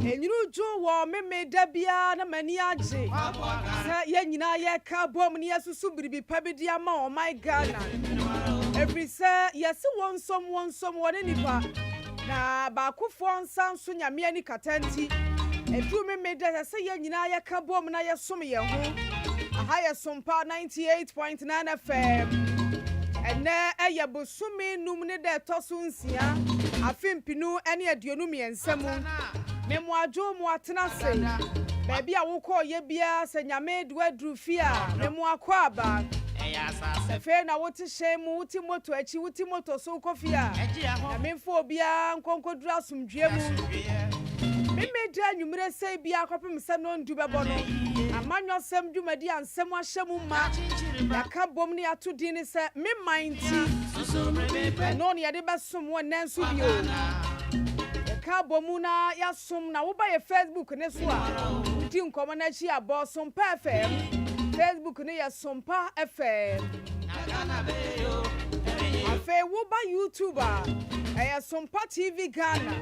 Enyuru jo wo meme dabia na mani age. Sa ye nyina ye ka bom ne yesusu biribi pabidi ama o my Ghana. Every say yes wonsom wone nipa. Na ba kufo nsan so nyame ani katanti. Edu meme da say ye nyina ye ka bom na ye som ye ho. Aha ye sompa 98.9 FM. Ene eye bosumi num ne de toso nsia afimpinu ene aduonu miensemu memo adwo mu atena se baabi a wokọ ye bia se nyame du adru fi a memo akọ aba sefe na wote shemu wuti moto achi wuti moto so kofi a nyame mfo bia nkonkoduru asomdwe mu memeda anwumre se bia kopem se no ndu bebo no amanyo sem dwumadi ansem ahyemu ma yaka bom ne ato din se me minti no ne yade besom wonanso bio yaka bom na yasom na wo ba ye Facebook ne so a di nkomo na chi abo Sompa FM Facebook ne ya Sompa FM afa wo ba YouTuber eya Sompa TV Ghana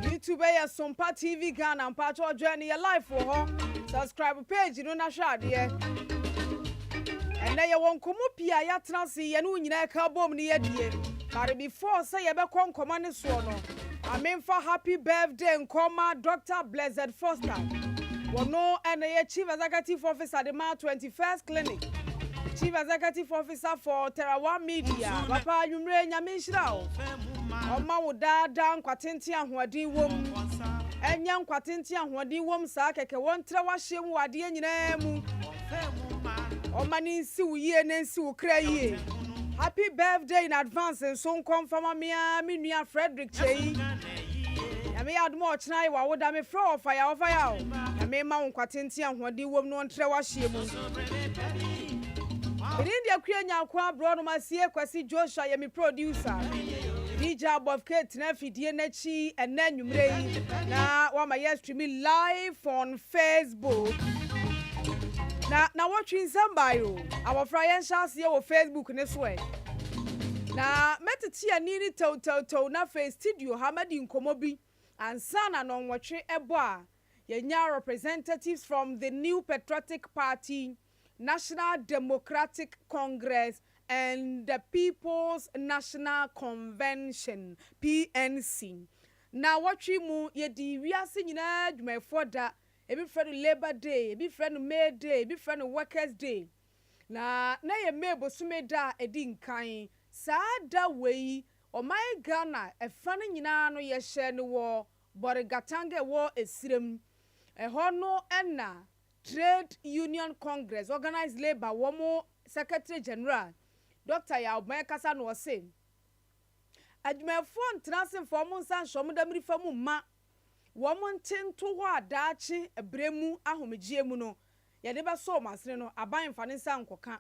YouTube eya Sompa TV Ghana mpacho join your live for ho subscribe page no na hwa ade and na ye won komo pia ya transi ye no nyina ka bom ne ye die but before say ye be kon komo ne so no amen for happy birthday nkoma Dr. Blessed Foster wono and ye chief executive officer the ma 21st clinic chief executive officer for Terawa Media papa nwumre nyame nhira o oma wo dada nkwatenti ahoɔden wom enya nkwatenti ahoɔden wom saa keke won tra wahye mu wade nyina mu oma ni nsi wuye na nsi wukra yie happy birthday in advance so nkomfama mea me nua Frederick Chei ya me admo ochina wa woda me fro of fire o ya me ma nkwatenti ahoɔden wom no ntra wahye mu India Akua Nyarko Abronoma sie kwasi Joshua ye me producer DJ above Kate na fidie na chi ena nwumre na wa ma ye stream live on Facebook na watching somebody our friend shas here on Facebook ne so na meteti ani ni to na face studio hamadi nkomo bi ansa na no nwotwe ebo a ye nya representatives from the New Patriotic Party, National Democratic Congress and the People's National Convention PNC. Na watchi mu ye di wiase nyina dwumefo da ebi friend Labor Day, ebi friend May Day, ebi friend Workers Day. Na ye May bosume da edi nkan saa da wei o my Ghana e fane nyina no ye hye ne wo Borigatange wo esirem ho no na Trade Union Congress Organized Labor womo Secretary General Dr. Yaobman kasa no say adwumefo ntrasen fo mo nsan hwom damri famu ma wo mo ntento ho adaachi ebremu ahomegye mu no ye de be so masene no aban fa ne nsan koka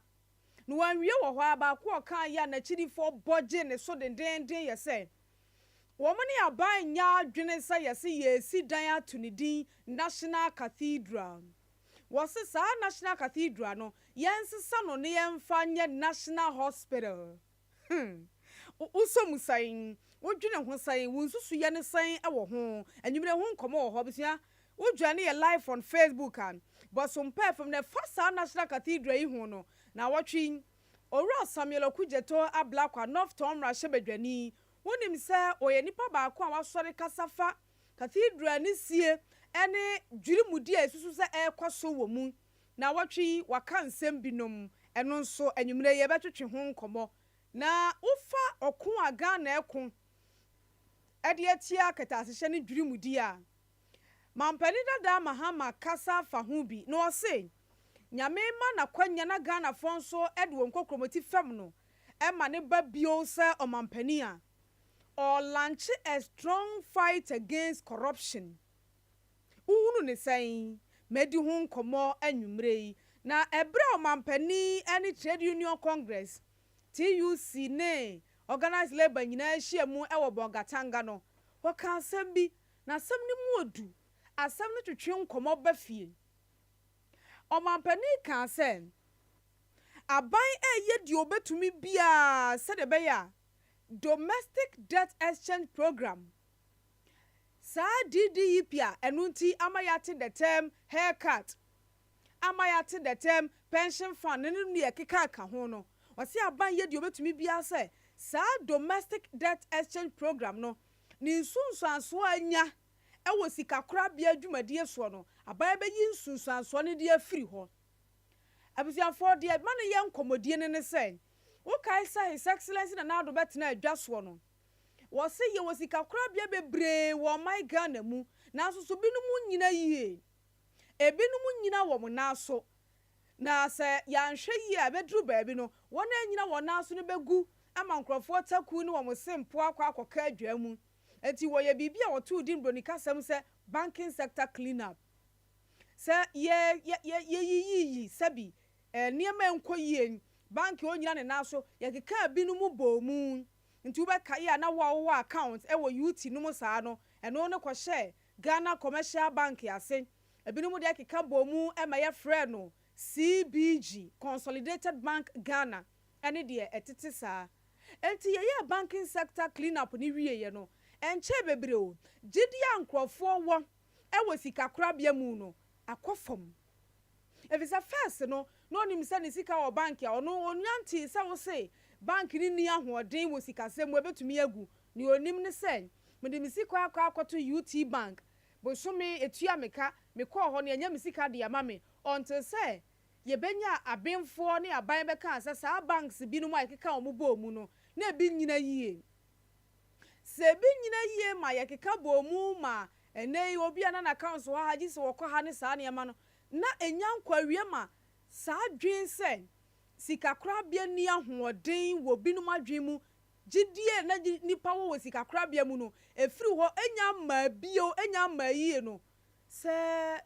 no wanwie wo ho aba ko oka ya na chidifo boje ne so dendenden ye say wo mo ne aban nya adwene say ye se ye si dan atunidin National Cathedral was sa National Cathedral no yensesa no ne yemfa nye National Hospital uso musayin wodwene ho sayin wonsusu ye ne sayin e wo ho anwumre ho nkomo wo ho bisia wodwane ye live on Facebook an but some from the first National Cathedral yi ho no na wotwi owura Samuel Okujeto ablakwa North Tom Rashebedwani wonim se oye nipa ba ko a wasore kasafa cathedral ni sie ene dwurimudi a esusu se ekwaso wo mu na wotwi waka nsem binom eno nso anwumre ye betwetwe ho nkomo na ufa okun aga na ekun ede atia katasehye ne dwurimudi a mampani dada mahama kasa fa ho bi no ose nyame ma na kwanya na Ghana fonso ede won kokromoti fam no e ma ne ba bio se omampani a or launch a strong fight against corruption unu ne sai medi ho nkomo anwumre na ebra omampani any trade union congress TUC ne organized labor nyina ahia mu ewo Bongatanga no waka asem bi na asem ni mu odu asem no twetwe nkomo ba fie omampani ka asem aban eye di obetumi bia se de be ya domestic debt exchange program sa DDEP a enunti amayate the term haircut amayate the term pension fund ne nu ye keka ka ho no wase aban ye di obetumi bia se sa domestic debt exchange program no ni nsunsuanso anya ewo sika kora bia adwumadie so no aban be yi nsunsuanso ne de afiri ho abusiafo de ma ne ye nkomodie ne se wo kai sa his excellency na nado betena adwaso no wo se ye wo sika kora bia bebre wo my Ghana mu na so binu mu nyina yie ebinu mu nyina wo mu na so na se ya nhwe yie abedru baabi no wona nyina wo na so ne begu ama nkrofo taku ne wo mu sempo akwa adwa mu enti wo ye bibia wo to din broni kasem se banking sector clean up se ye sabi niema enko yie bank onyina ne na so ye keka binu mu bomu nti ube ka ya na wo account e wo UT no mu saa no eno ne ko share Ghana Commercial Bank ase ebinu mu de keka bomu e ma ye frɛ no CBG Consolidated Bank Ghana ene de etete saa enti ye banking sector clean up ni wie ye no enche bebre o gidia nkrofo wo e wo sika kora bia mu no akofom efisa first no nim se ni sika wo bank ya ono onyanti se wo se bank ni ahoden wo sika se mu ebetumi agu ni onim ne se me de misika akwato UT bank bo so me etua meka me ko ho ne anya misika de ama me until se ye benya abenfo ne aban beka se sa banks bi no ma keka o mu bo mu no na bi nyina yie se bi nyina yie ma ye keka bo mu ma ene obi ana na account so ha gi se wo ko ha ne sa ne ma no na enyankwa wie ma sa dwen se sika kora bia ni ahoden wo binu madwen mu gidie na nipa wo sika kora bia mu no efiri ho enya ma bio enya ma yie no se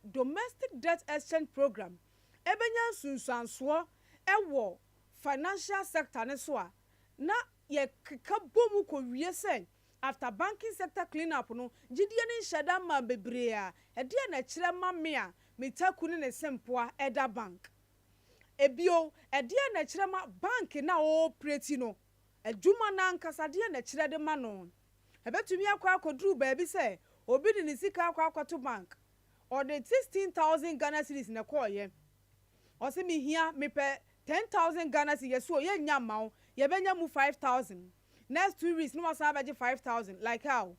domestic debt exchange program ebenya sunsuanso ewo financial sector ne so a na ye keka bomu ko wie se after banking sector clean up no gidie ni shada ma bebre a ede na kire ma me a metaku ne sempoa eda bank ebio ede na kire ma bank na operate no adwuma na nkasa de na kire de ma no ebetumi akwa akoduru baabi se obi de ne sika akwa akwato bank or the 16,000 Ghana cedis na koye o se mi hia me pe 10,000 Ghana cedis so ye nya ma ye benya mu 5,000 next 2 weeks no wasa abaje 5,000 like how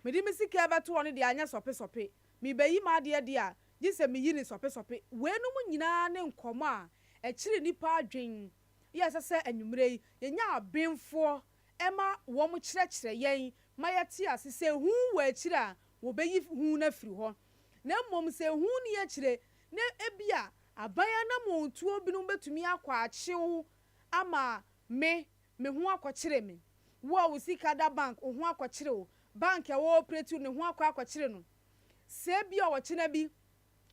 me di mi sika abato one de anya sope mi bayi ma de a gise mi yi ni sope wenu mu nyina ne nkomo a e kire nipa adwen yes se anwumre ye nya abenfo ema wo mu kire yen ma ye ti asese hu wa kire a wo beyi hu na firi ho na mmom se hu ni ye kire na ebia abaya na mo ntuo binu betumi akwa akyew ama me hu akokire me wo sika da bank hu akokire wo bank ya wo operate ne hu akokire no se bia wo kina bi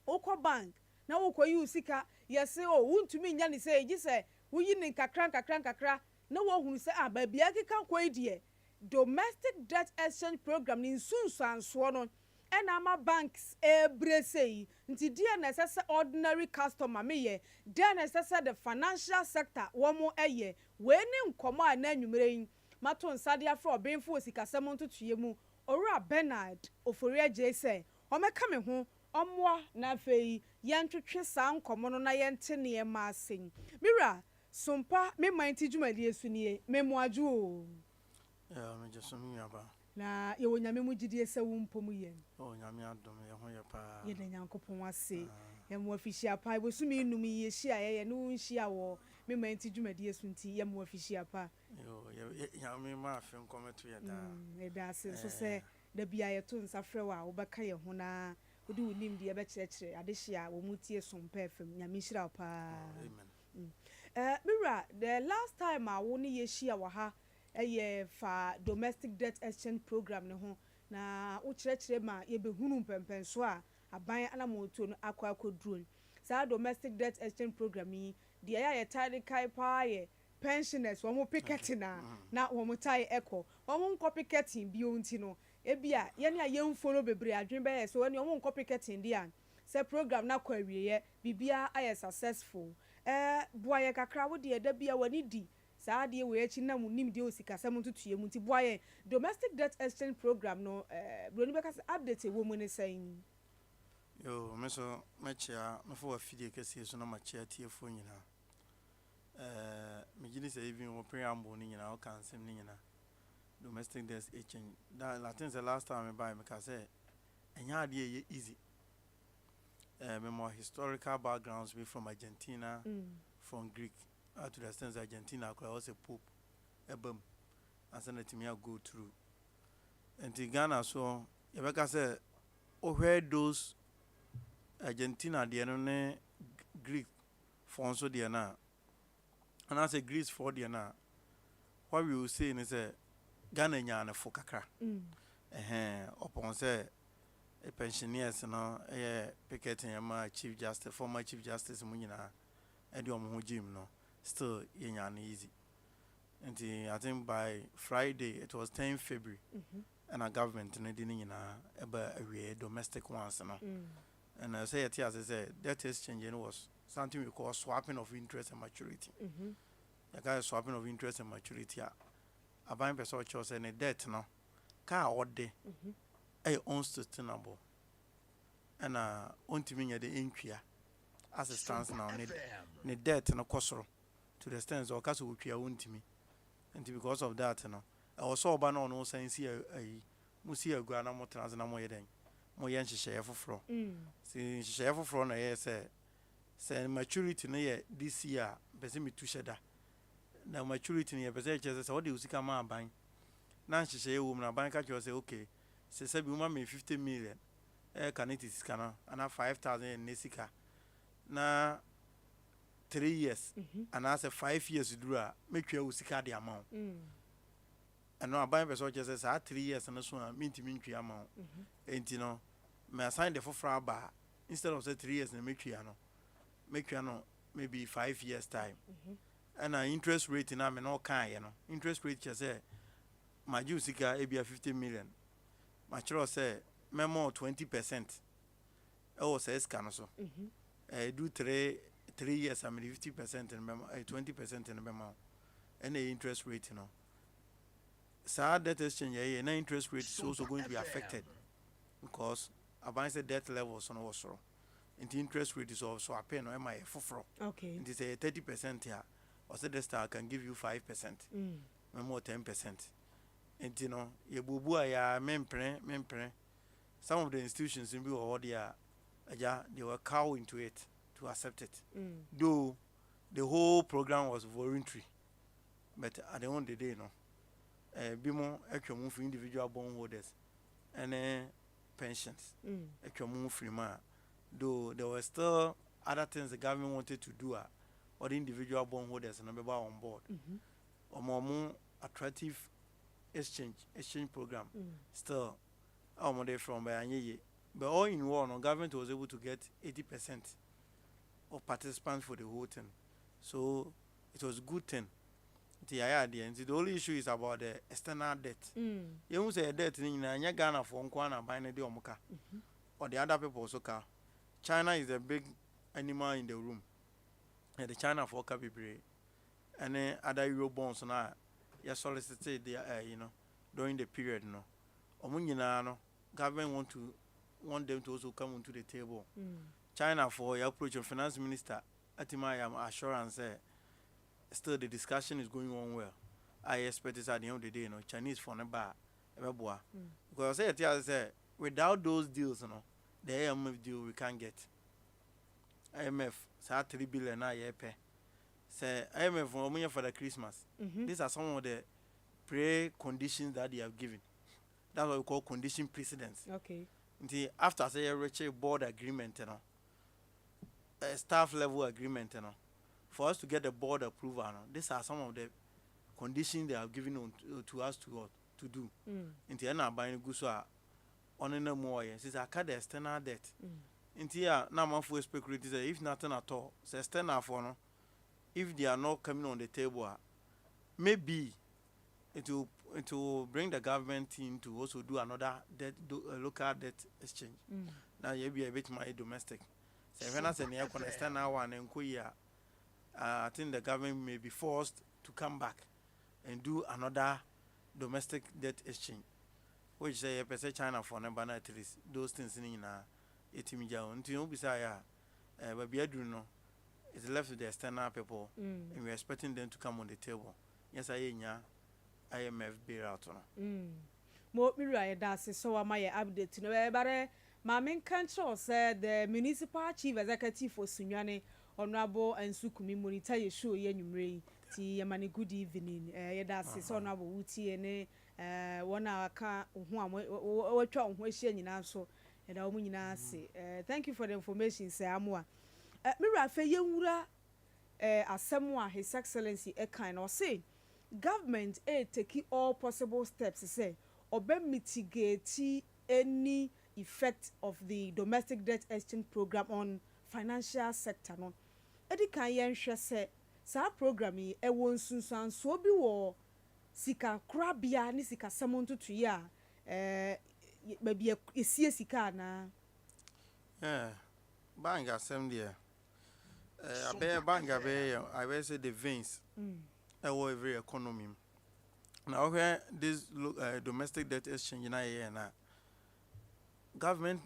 ukọ bank na ukọ yi usika yese o wuntumi nya ni se gise wuyi ni kakra na wo hunu se ba bia keka kwai die domestic debt exchange program ni nsunsuanso no ena ama banks ebresei nti die na sese ordinary customer me ye die na sese the financial sector wo mo eye we ni nkomo a na anwumre yin mato nsade afro obenfo osikasem ntotue mu owura Bernard Oforia Jese o meka me ho omwa na fei yentwetwe sa nkomo no na yente ne ma asen mira sompa me manti dwumali esunie memoaju o me jesum yaba na ye wonyame mu gidie se wo mpom ye o nyame adom ye ho ye pa ye de nyankopon ase ye mo afihia pa ibosumi num ye hia ye no nhia wo me manti dwumali esunti ye mo afihia pa yo ye nyame ma afi nkometo ye da e da ase so se da bia ye to nsafrɛ wa wo bɛka ye ho na wodi wonim de be kyerɛkyerɛ adehia wo mutie sompa fm nyame hyira pa amen mira the last time a wo ne ye hia wa ha fa domestic debt exchange program ne ho na wo kyerɛkyerɛ ma ye behunu pempenso a aban anamoto no akwa akoduro saa domestic debt exchange program yi dia ya tiny kai pa ye pensioners wo mo picketing na wo mo tai echo wo mo nko picketing bi onti no ebia ye ne ayemfo no bebre adwen be ye so wo ne wo mo nko picketing dia say program na kwa wiye bibia aye successful boaye kakra wo de da bia wani di saa de we echi na mu nim de osikasam ntutue mu nti boaye domestic debt exchange program no broni be ka update wo mu ne san yo meso machia no for afide kese so na machia tie fo nyina me gidi say even wo preamble ni nyina o kan sem ni nyina domestic debt exchange that I think the last time I buy me ka say enya ade easy me more historical backgrounds be from Argentina, from Greek, to the extent Argentina I was a pope, ebum, and send it to me I go through. And to Ghana so, you say, oh where those Argentina the no Greek for so the na, and I say Greece for the na. What we will say is Ghana nyane for kakra. Upon say. A pensioners no picketing my chief justice former chief justice munyina ediom ho gym no still yenyan easy and I think by Friday it was 10 February and a government no din nyina eba awie domestic ones no and I say it as I said that exchange was something we call swapping of interest and maturity the guy swapping of interest and maturity a buying person chose any debt no ka ode unsustainable and untimi the inquia as it stands now need debt and a cosro to the extent or caso which untimi and because of that I was so ban on no sense here a musia grana motrans na moye den moye nhihye foforo see nhihye foforo na ye say maturity na ye this year bese me tusheda na maturity na ye bese che say what the usika ma ban na nhihye wo na ban ka che say okay say be woman 50 million can it is kana and 5,000 in nesika na 3 years and I say 5 years do make you usika the amount and no buy person just say 3 years and so mean amount and you know me assign the for ba instead of say 3 years and make you no maybe 5 years time and interest rate na me no kan you know interest rate just say my usika e be 50 million Machro say memo 20%. Oh says can so. Do 3 years I mean 50% in memo 20% in the memo. And the interest rate, you know. So that exchange and interest rate is also going to be affected because about the debt levels on also. And the interest rate is also a pen or MI for. Okay. It is a 30% here. Or say the star can give you 5%. Memo 10%. And you know, ye bubu ya mempre. Some of the institutions in Biwa they were cow into it to accept it. Though the whole program was voluntary. But at the end of the day, no. Bimo actual move for individual bondholders and pensions. Actual move free man. Though there were still other things the government wanted to do or the individual bondholders and remember on board. Or more attractive exchange program still from but all in one government was able to get 80% of participants for the whole thing, so it was a good thing. The only issue is about the external debt. You won't say debt in Ghana for Nkwana buying the Omuka or the other people also car. China is a big animal in the room and the China for Kabibri and then other Euro bonds now. You solicited the during the period government want them to also come onto the table. China for your approach of finance minister Atima assurance still the discussion is going on well. I expect it at the end of the day, Chinese for bar because I say without those deals, the IMF deal we can't get. IMF say 3 billion a year pay. Say IMF for the Christmas. These are some of the pre-conditions that they have given. That's what we call condition precedents. Okay. After say a Richard board agreement, a staff level agreement, for us to get the board approval, these are some of the conditions they have given to us to do. In the end, buying goods on no more. Since I cut the external debt, Inti ya na manfo speculate say if nothing at all, say stand up for no. If they are not coming on the table, maybe it will bring the government in to also do another local debt exchange. Now you be a bit more domestic. So when I say near can stand now and enquire, I think the government may be forced to come back and do another domestic debt exchange, which say a China for number at least those things in a timija until beside but be no. It's left to the external people, and we're expecting them to come on the table. Yes, IMF bailout. Mo mira that's so my update no bare ma men control said the municipal chief executive for Sunyane honorable and Sukumi monitor ye show ye nwumre ti yamani good evening that's so honorable wuti ene one aka ho watwa ho ahia nyina so e da omu nyina ase thank you for the information say amwa mira fe yenwura asem a his excellency e kan no say government taking all possible steps say obe mitigate any effect of the domestic debt exchange program on financial sector no edi kan yen hwe say sa program yi e won sunsan so bi wo sika krabia ni sika samontutu ya ba bi esie sika na bank asem there abe bank abe I will say the veins every economy. Now where this domestic debt exchange na here na government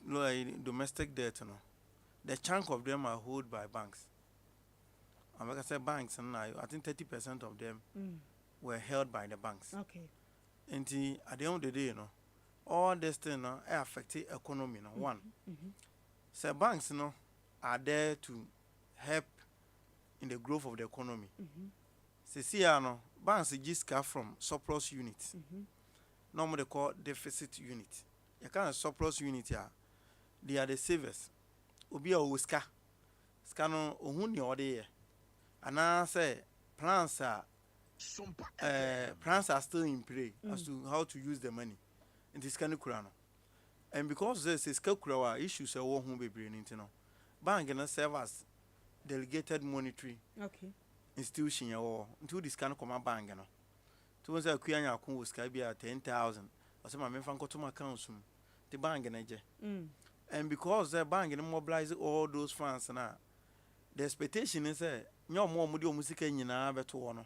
domestic debt no the chunk of them are held by banks. And like I said banks and I think 30% of them were held by the banks. Okay. And at the end of the day, all this thing affect the economy. One, so banks are there to help in the growth of the economy. See, banks just come from surplus units. Normally they call deficit unit. You can't surplus unit here. They are the savers. Obi a uska. Scano ohuni ode. And I say plans are still in play as to how to use the money in this kind of kurano. And because there's a scale issues a war home be bringing bank and serve as delegated monetary institution or into this kind of command bank. To was a Akua Nyarko was at 10,000 or some men from Kotoma Council, the bank and and because the bank and mobilize all those funds now, the expectation is no more mudio music in your better one.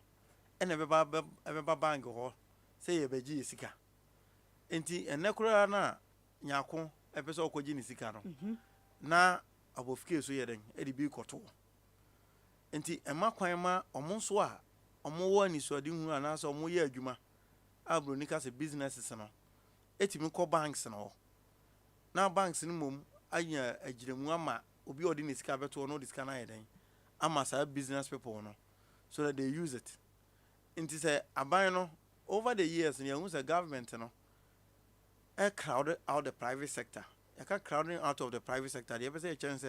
And ever bank or say a beji sika. Enti and Nekurana Nyako episode Kojini Sikano. Na above case wedding, Eddie B. Koto. Enti Emma Quima or Monswa or more is so doing an answer more year Juma. Abronicas a business no. Etimico banks and all. Now banks in mum, I a Jimuama, Obi ordinary scabbard to know this can I then. I must have business people no, so that they use it. It is a bino over the years and you a government crowded out the private sector. You can't crowding out of the private sector. You ever say a chance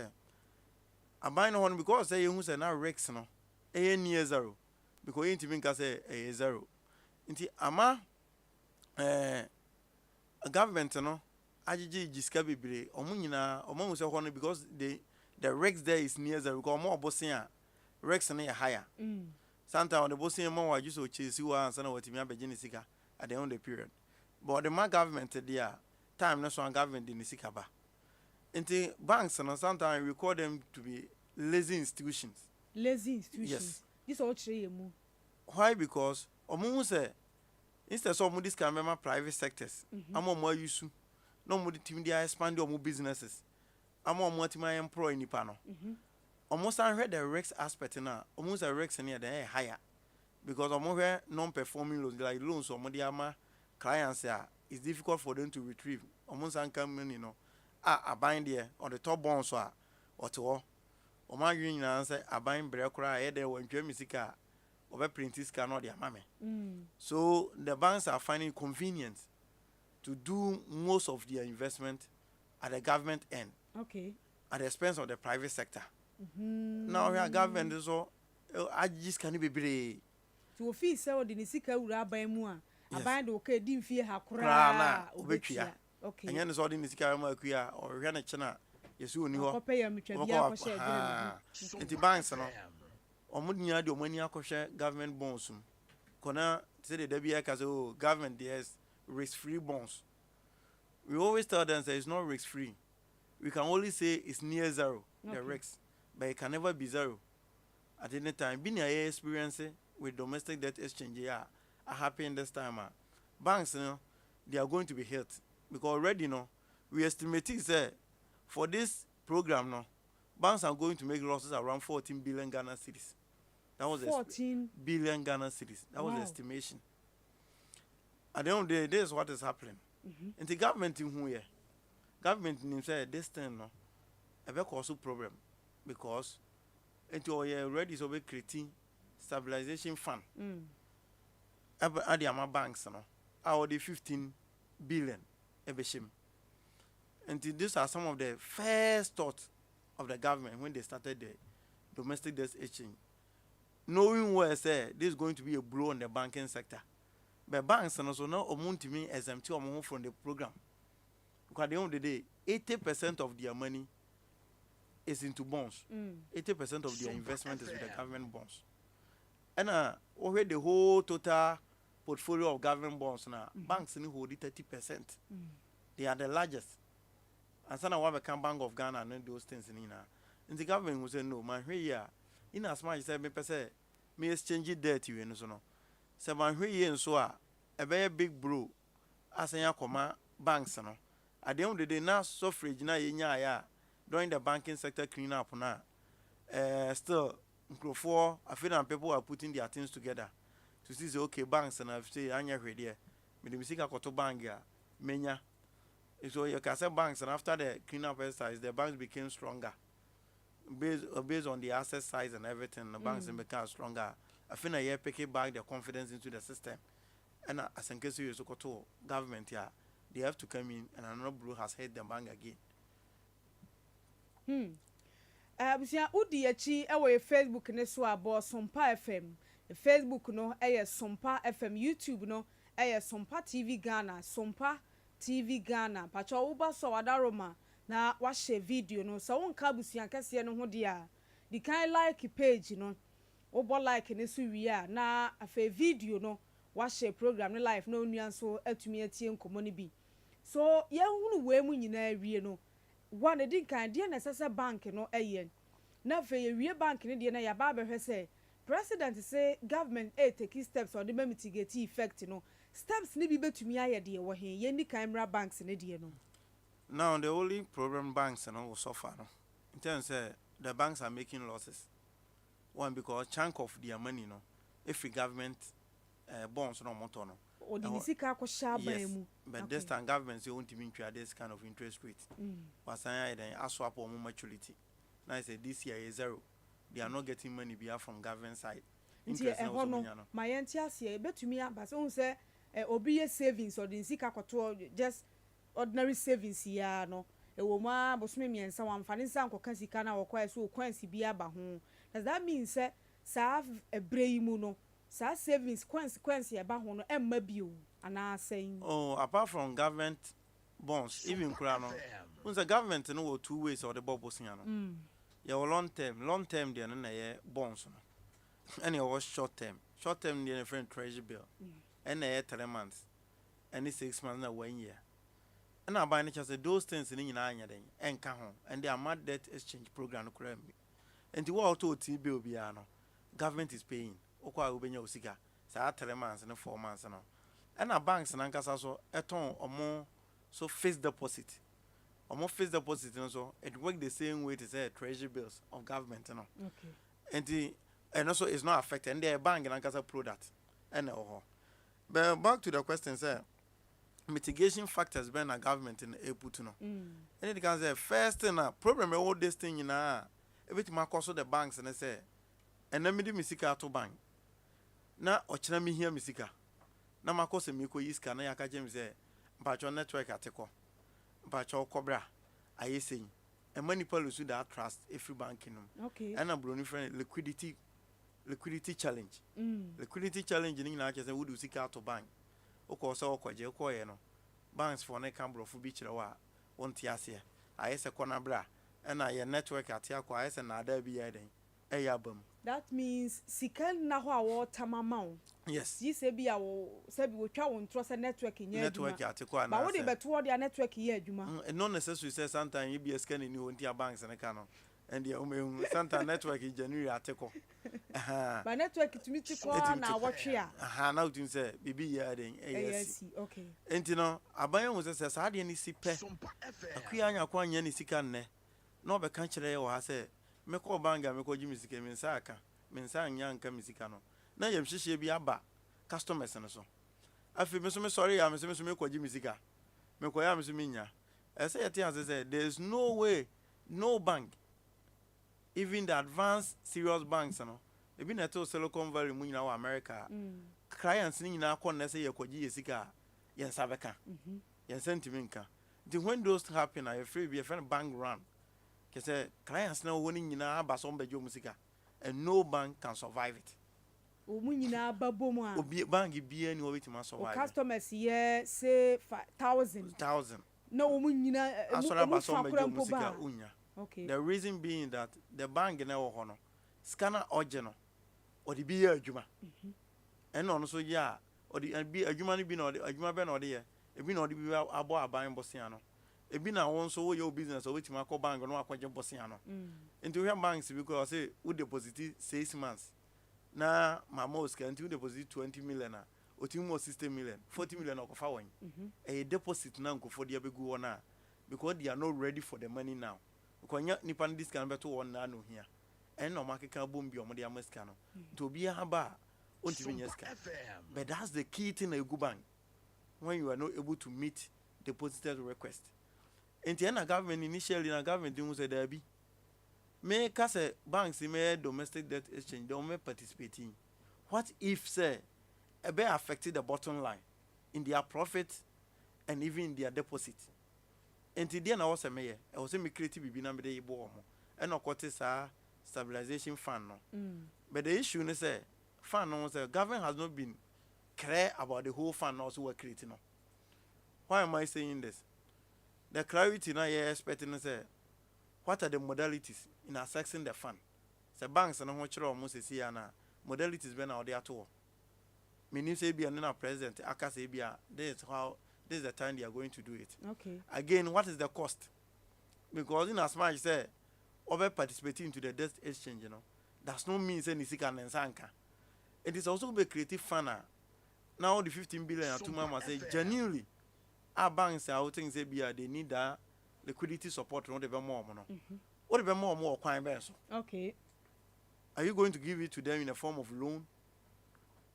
a bino one because they use now Rex no a near zero because you ain't even say a zero. Inti ama a government no AGG Giscabi Omunina Omonsa one because the Rex there is near zero because more bossia Rex and higher. Sometimes on the bossia more used to chase you and son of Timia Bejinisika at the end of the period. But the my government there time national government in the Sikaba. Into banks and sometimes we call them to be lazy institutions. Lazy institutions. Yes. This all true. Why? Because Omunse instead of this can remember private sectors. I'm more used to no more team they expand your businesses. I'm more to my employee in the panel. Almost I read the Rex aspect now. Almost a Rex near the higher. Because I'm more non-performing loans like loans or Modiama clients it's difficult for them to retrieve. Almost uncoming, a bind there on the top bonds or to all. Or my union answer, a bind breakra, there when Jemisica over printers cannot their mammy. So the banks are finding convenient to do most of their investment at the government end. Okay. At the expense of the private sector. Now we are government so I just can't be brave. To office so the Nisika would buy more. A bind okay, didn't fear her Krana, okay. and then it's all in the Sikama or Rana China, yesu oni ho akɔpɛ yɛ mitwa bi akɔhyɛ adwene enti banks no omunya de omani akɔhwɛ government bonds kona say the debi eka say oh government there's risk free bonds. We always tell them that it's not risk free. We can only say it's near zero, the risks, but it can never be zero. At any time, being a experience with domestic debt exchange, are happy in this time. Banks, they are going to be hit because already, we estimate that for this program, banks are going to make losses around 14 billion Ghana cedis. That was 14 billion Ghana cedis. That was the estimation. At the end of the day, this is what is happening. And the government in here, government in say this thing a very cause problem because into already is over creating stabilization fund. At the banks our the 15 billion ebeshim. And these are some of the first thoughts of the government when they started the domestic debt exchange. Knowing where say this is going to be a blow on the banking sector. But banks and also now to me exempt from the program. Because at the end of the day, 80% of their money is into bonds. 80% of their investment is with the government bonds. And over the whole total portfolio of government bonds now, banks only hold 30%. They are the largest. And so now we become Bank of Ghana and those things in here. And the government will say no, man, here, in as much as I say, me exchange debt you and so on. So man, here so a very big bro, as a yakoma banks no. At the end of the day, now suffrage na ya during the banking sector clean up now. Still, for I feel that people are putting their things together to see say okay banks and I say anya ready. Me the music akoto bank ya menya. So you can say banks and after the clean up exercise, the banks became stronger. Based on the asset size and everything, the banks become stronger. I feel that you pick back their confidence into the system. And as in case you go to government, they have to come in and another blue has hit the bank again. Busia udi echi ewe Facebook ne so abo Sompa FM. Facebook no eye Sompa FM, YouTube no eye Sompa TV Ghana, Sompa TV Ghana. Pacho uba so wadaroma na washe video no. So wonka busia kese no ho dia. Di kan like page no. Obo like ne so wi na afa video no washe program ne live no nua so atumi atie nkomo ne bi. So ye hunu we mu nyina wie no. One din kan de na sese bank no eye. Na fe ye wie bank ne de na ya ba behwe say president say government take steps on the mitigate effect no. Steps ne bi betumi aye de wo he ye ni kan banks ne de no. Now the only problem banks will suffer no. In terms the banks are making losses. One because chunk of their money if the government bonds no motor no. Or the nisika ko sha yes, but this time government say won't even try this kind of interest rate. But say then swap on maturity. Now I say this year is zero. They are not getting money via from government side. Interest no. My entias here betumi aba so say obi savings or the nisika ko just ordinary savings ya no. E wo ma bosome miensa wamfa ne nsa nkoka sika na wokwa so kwansi bia ba ho. Does that mean say sa ebrei mu no sa savings consequence ya ba ho no emma bio ana saying oh apart from government bonds even kura no when the government no two ways or the bubbles ya no ya long term there na ye bonds no and your short term there different treasury bill and na 3 months and 6 months na 1 year. And I buy say those things in anya den enka ho and the amount debt exchange program no kura mi. And the world to bill bia no government is paying. Okwa ubenya osika sa 3 months and 4 months no. And our banks and ankasa so eton omo so fixed deposit. Omo fixed deposit no so it work the same way to say treasury bills of government no. Okay. And also it's not affected and the bank and ankasa product. And but back to the question sir. Mitigation factors by the government in able to know. And it can say first thing problem all this thing everything ma cost the banks and they say and then me di misika to bank. Na ochina mi hia misika. Na ma cost me ko yiska na yaka jem say mpacho network ateko. Mpacho cobra aye say. And many people lose that trust every bank in. Okay. And a brony friend liquidity challenge. Liquidity challenge in na say we do sika to bank. Oko so okwaje okoye no banks for na cambro fu bi kire wa wonti ase aye se kona bra and I network at Akua and other be adding a yabum. That means sikan na ho awo tamamao. Yes. Yi se bi awo se bi wo twa won trust network nya network at Akua. But what they beto their network here adwuma. No necessary say sometimes you be a scan in you on banks and canon. And the Santa network is January article. But network to me to call na watch here. Now to say BB adding ASC. Okay. And you know, Abayan was a sad any sipe. Akua Nyarko Abronoma sikan no be country or say me call banga me call music mensaka mensan yanka musicano na yem hihye bi aba customers no so afi me so me sorry ya me so me call musica me call ya me so me nya I say there's no way no bank even the advanced serious banks no e bi na to Silicon Valley mu nyina wa America clients ni nyina akọ na say ye kwaji yesika yen sabeka yen sentimentka when those happen I free be a friend bank run. Say clients now winning in our basom bejo musica and no bank can survive it. Omunyina baboma. Obi bank be any of it must survive. Customers here say 1,000. No omunyina asola basom bejo musica unya. Okay. The reason being that the bank na wo hono scanner original or the be adwuma. And on so ya or the be adwuma ni bi na adwuma be na ode ye. E bi na ode bi abo aban bosia no. Ebi na won so your business or which mark bank no akwaje bosia no into your banks because say we deposit 6 months na mama can to deposit 20 million na otimo 60 million 40 million okofa won a deposit na nkofo de abegu wona because they are not ready for the money now because nipa this can beto won na no hia and no market can boom bi omo de amaska no to be haba ontimi nyeska but that's the key thing a good bank when you are not able to meet deposited request. In the government initially, the government didn't say there be. May case banks may domestic debt exchange don't may participate in. What if say a bear affected the bottom line in their profit and even in their deposit? And today I was a mayor. I was a creative be number day born and of course stabilization fund no. But the issue is say fund no say government has not been clear about the whole fund also we're creating. Why am I saying this? The clarity now you're expecting to say, what are the modalities in accessing the fund? The banks and what you're almost see na modalities when out there too. Meaning say be another president, aka say be this is the time they are going to do it. Okay. Again, what is the cost? Because in as much as say over participating into the debt exchange, you know, that's no means any sika and sanka. It is also be creative fund. Now the 15 billion and 2 mama say genuinely. Our banks are things they need that liquidity support not even more. What even more crime banks? Okay. Are you going to give it to them in the form of loan?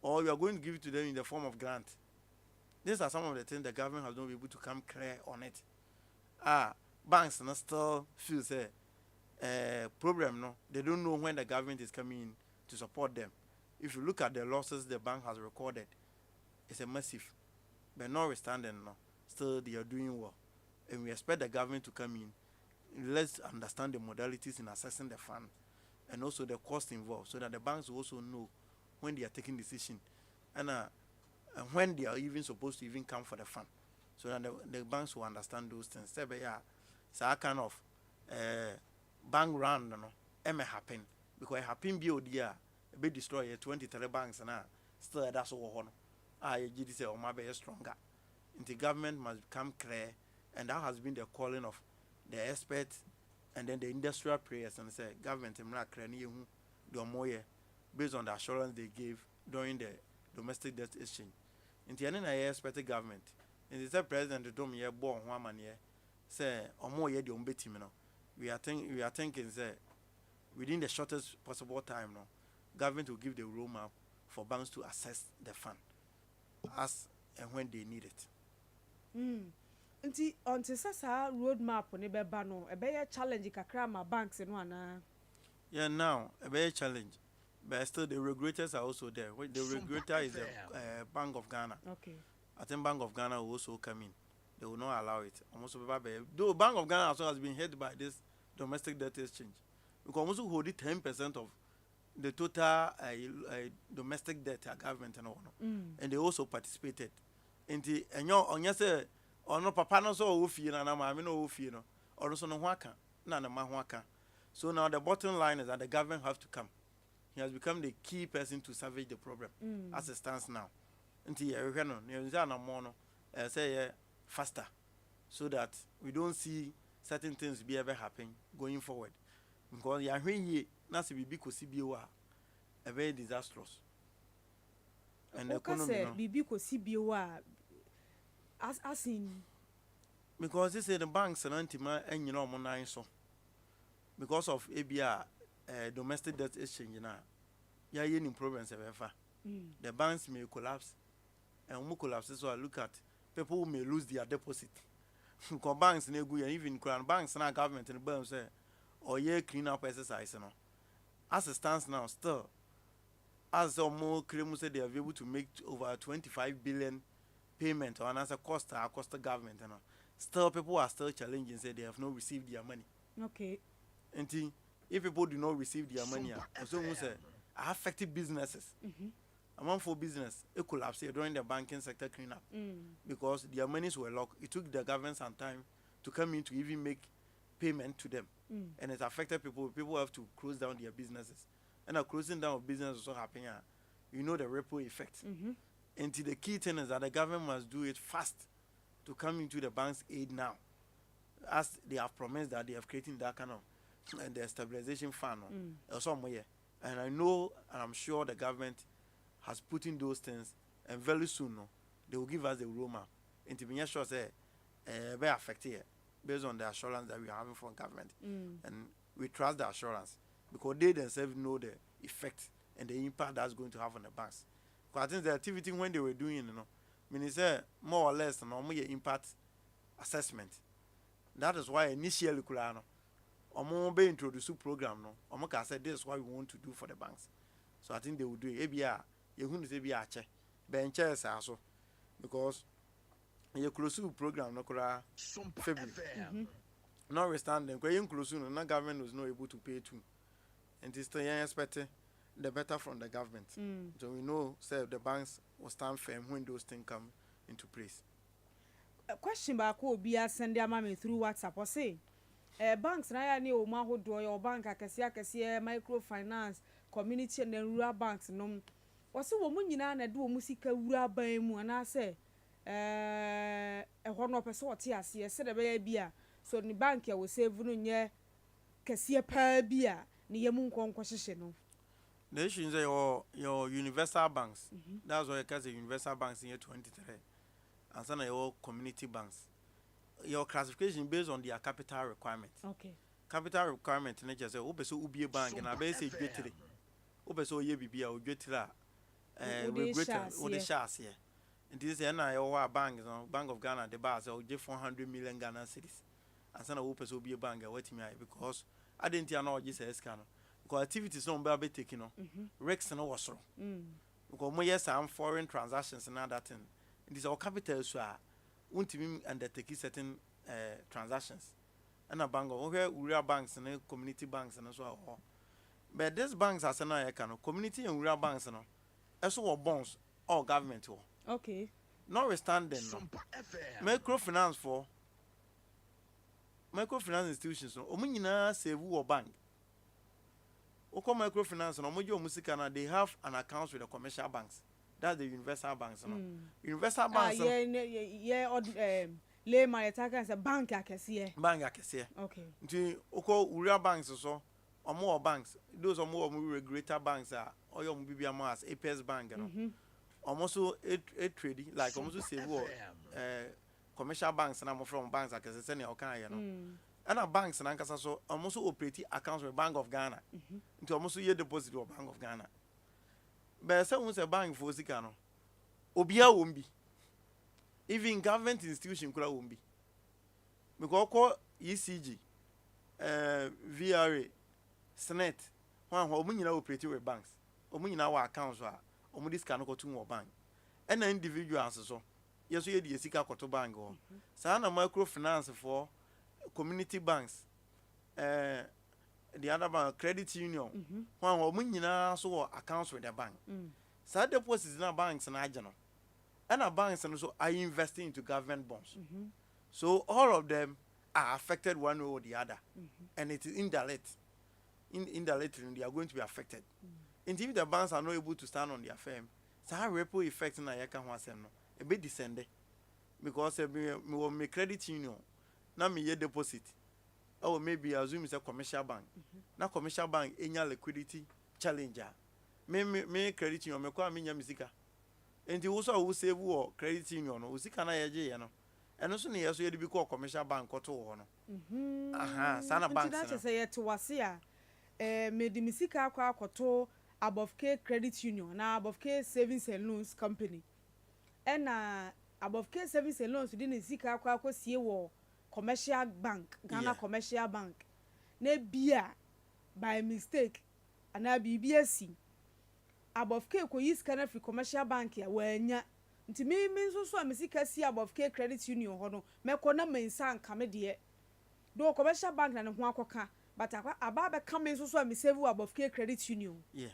Or you are going to give it to them in the form of grant? These are some of the things the government has not been able to come clear on it. Banks no still feel say problem no. They don't know when the government is coming in to support them. If you look at the losses the bank has recorded, it's a massive. But notwithstanding no. Still they are doing well, and we expect the government to come in. Let's understand the modalities in assessing the fund and also the cost involved so that the banks will also know when they are taking decision and when they are even supposed to even come for the fund so that the banks will understand those things. So that kind of bank run no may happen because it happen be a bit destroy 23 banks and still that's all you say or maybe stronger. The government must become clear, and that has been the calling of the experts and then the industrial players and say government based on the assurance they gave during the domestic debt exchange. In the end, I expect government. In the president told me born one man say or more ye the we are thinking say within the shortest possible time no, government will give the roadmap for banks to assess the fund as and when they need it. Nti onto sasa roadmap ne beba no e be challenge kakra ma banks no ana. Yeah, now a very challenge, but still the regulators are also there. The regulator is the Bank of Ghana. Okay. I think Bank of Ghana will also come in. They will not allow it. Almost though Bank of Ghana also has been hit by this domestic debt exchange, because almost hold 10% of the total domestic debt government and all, and they also participated. And you say or no papa no so ofie na na ma me no ofie no or so no hwaka na na mahwaka. So now the bottom line is that the government have to come. He has become the key person to salvage the problem as it stands now. Until you say faster, so that we don't see certain things be ever happen going forward. Because you are here, nasi bibi kosi biwa, a very disastrous. And the economy, bibi kosi biwa, as in. Because this is the banks and antima and you know money so. Because of ABR, domestic debt exchange now, you are any problems ever. The banks may collapse, and when collapse, so I look at people who may lose their deposit. Because banks in Egu, even crown banks and our government in the bank say, or clean up exercise. As it stands now, still, as some more claims say they are able to make over 25 billion payment or as a cost the government. Still, people are still challenging, say they have not received their money. Okay. And if people do not receive their money, so say affected businesses. Among for business, it collapsed during the banking sector cleanup because their monies were locked. It took the government some time to come in to even make payment to them, and it affected people. People have to close down their businesses, and a closing down of business also happening. You know the ripple effect. And the key thing is that the government must do it fast to come into the bank's aid now, as they have promised that they have created that kind of and the stabilization fund or somewhere. And I know and I'm sure the government has put in those things, and very soon they will give us the roadmap. And to be sure, say, very affected based on the assurance that we are having from government, and we trust the assurance because they themselves know the effect and the impact that's going to have on the banks. Because I think the activity when they were doing, meaning say more or less, more impact assessment. That is why initially, Omo be introduce program Omo can say this is what we want to do for the banks. So I think they will do it. ABR, you who say be ache. Benches also because you close to program February. Notwithstanding, because you close no government was not able to pay too. And this thing expecting the better from the government. So we know say the banks will stand firm when those things come into place. A question back will be send their money through WhatsApp or say banks na ya ni o ma hodo your bank akese microfinance community and rural banks no wose wo munyina na de wo musika wura ban mu ana se ho no pese wote ase se de be bia so ni bank ya wo save no nye kese pa bia ni yemu nkonko hyehye no. The issue is your universal banks. That's why you can say universal banks in year 23 and some your community banks. Your classification based on their capital requirement. Okay. Capital requirement in just say obeso ubi bank and I say greatly. Obeso ye bibia o greatly we greater o the shares here. And this is na bank Bank of Ghana the bar say 400 million Ghana cedis. And some obeso ubi bank wait me because I didn't know just escano. Because activities no be taking Rex no was because more yes some foreign transactions and that thing. It is our capital so won't even undertake certain transactions. And a bank of rural banks and community banks and so on. But these banks are saying community and rural banks and also bonds or government. Okay. Notwithstanding, microfinance institutions, Omunina save or bank. Oko microfinance and Omojo Musikana, they have an account with the commercial banks. That's the universal banks. Universal banks. Lay my attack as a bank akese. Bank akese. Okay. Nti oko rural banks so or more banks. Those are more greater banks are or your BBM as APS Bank. Almost a trading like almost say commercial banks and I'm from banks akese send your kind. And our banks and ankasa so almost operate accounts with Bank of Ghana. Into almost year deposit with Bank of Ghana. But someone say bank for Sikano. Obia won't be. Even government institution could won't be. Because call ECG, VRA, Senate, one who operate with banks. Omuna our accounts are this cannot go to more bank. And individuals so. Yes, we the Sika Koto Bank or Sana microfinance for community banks. The other bank, credit union, one woman so accounts with the bank. So deposits in our banks and agent. And our banks and also are investing into government bonds. So all of them are affected one way or the other, and it is indirect. Indirectly, they are going to be affected. And if the banks are not able to stand on their firm, so how ripple effect na yaka ho asem no e be descend because me me credit union na me ye deposit or maybe assume it's a commercial bank. Na commercial bank enya liquidity challenger. Me credit union me kwa me nya misika. Enti wo so wo save wo credit union no usika na yeje ye no. Eno so ne yeso ye de bi ko commercial bank ko to ho no. Aha, sana banks. Nti na say ye to wase a me di misika akwa akoto above K credit union na above K savings and loans company. Above K savings and loans di misika akwa akosie wo commercial bank, Ghana commercial bank. Na bia by mistake ana BBSC above K ko use kana free commercial bank ya wanya nti me nso soamisika si above K credit union ho no meko na mensa nka me de do commercial bank na ne ho akoka but aba be come nso so amisave above K credit union. Yeah,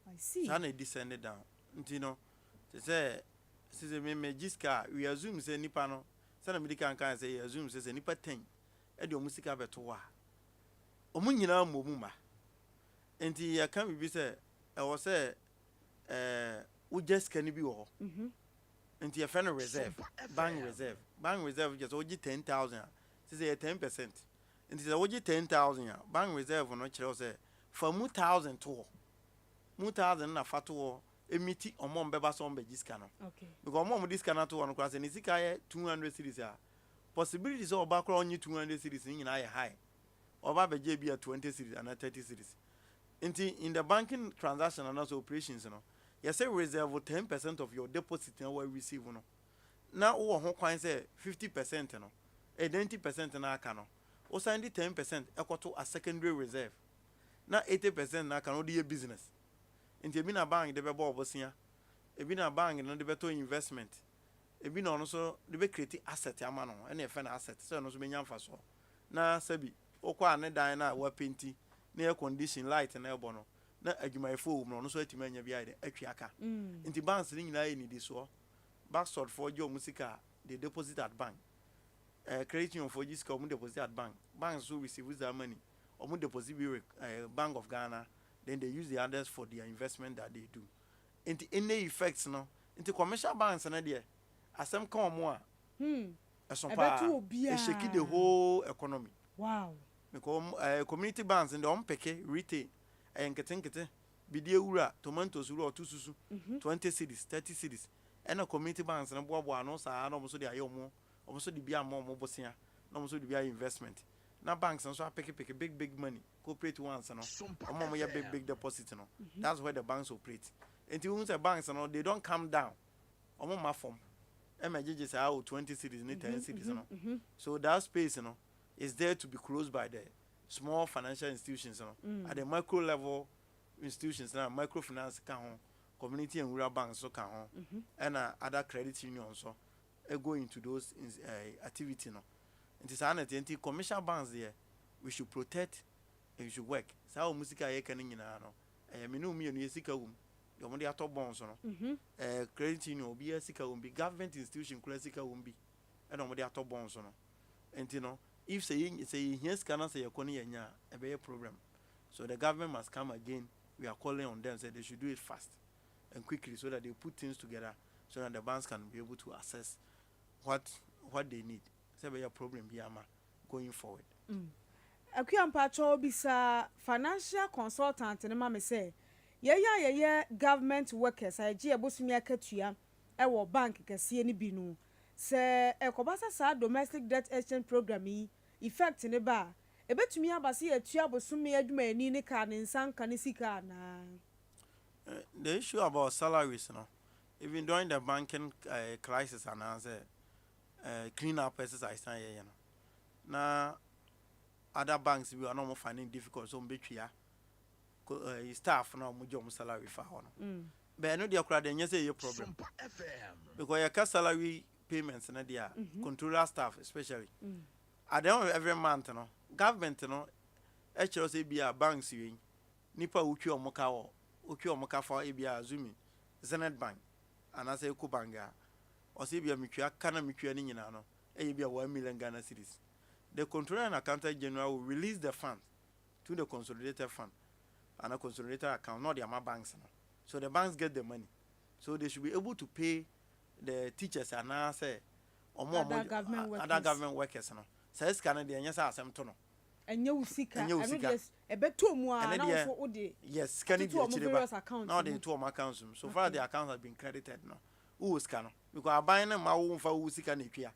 I see. So na descend down nti no say me jiska we assume say nipa no sana medical kan say assume say nipa 10 e de omusika beto wa omu nyina momu ma enti ya kan bi say e wo say wo just kan bi wo enti ya friend reserve bank reserve just oji 10,000 say 10% enti say oji 10,000 bank reserve no kire say for 1,000 to 1,000 na fato emiti omom beba so mbe jiska no. Okay. Because omom diska na to one class ni sika ye 200 series a possibilities of back only 200 series in na high. Oba beje bi 20 series and 30 series. In the banking transaction and also operations no. You say reserve 10% of your deposit na we receive no. Na wo ho kwan say 50% no. 90% na aka no. O send 10% ekoto a secondary reserve. Na 80% na aka no dey business. Inti ebi na bank de be bo obosia ebi na bank no de be to investment ebi na ono so de be create asset ama no e na e fe na asset so no so be nyamfa so na sabi okwa ne dan na wa penti na air condition light na ebo no na adwumayefo no no so atima anya bia de atwa aka inti banks ni nyina e ni di so backstop for jo musika they deposit at bank credit union for jiska omu deposit at banks who receive that money omu deposit be Bank of Ghana. Then they use the others for their investment that they do. Into any effects no, into commercial banks and there, as some come more. It shake the whole economy. Wow. Because community banks in the peke retail and kete bidia ura tomatoes ura tususu 20 cities 30 cities and a community banks and boa no sa no so dey ayomo almost the bia more bosia no so the bia investment. Now banks and so pick big money. Corporate ones and all. Big deposit no. That's where the banks operate. Until the banks and all they don't come down. My form. MJJ say 20 cities, 10 cities So that space is there to be closed by the small financial institutions at the micro level institutions now microfinance can community and rural banks so can and other credit unions so go into those activity no. It is an commercial banks there. We should protect and we should work. So musica ye can no. Me no me no sika wum. Your money atop bonds no. Credit union be a sika wum be government institution kula sika wum be. And money atop bonds no. And you know, if say yes can say yakoni nya e be a problem. So the government must come again. We are calling on them say they should do it fast and quickly so that they put things together so that the banks can be able to assess what they need. Say be a problem here going forward. Akua mpacho bisa financial consultant ne ma me say ye government workers agie abosumi akatua e wo bank kese ni bi no se ekobasa sa domestic debt exchange program yi effect ne ba ebetumi abase atua abosumi adwuma ani ne ka ne nsanka ne sika na the issue about salaries even during the banking crisis and answer clean up exercise na other banks we are not finding difficult so mbetwia staff na mo jom salary fa ho no but no dey akura dey say your problem because your salary payments na dia controller staff especially at the end of every month no government no e kire say bia banks we nipa wutwi omoka for e bia azumi Zenith Bank and as Eco Bank o say bia metwa kana metwa ni nyina no e bia 1 million Ghana cedis the Controller and Accountant General will release the funds to the consolidated fund and a consolidated account, not the Ama banks. No. So the banks get the money. So they should be able to pay the teachers and now say, or more other government workers. No. Says Canadian, yes, I am tono. And you seek a better more and yes, can it be account? Now the 2 accounts. So far the accounts have been credited. No, who is canon? Because I buy them my own for who seek an Ikea.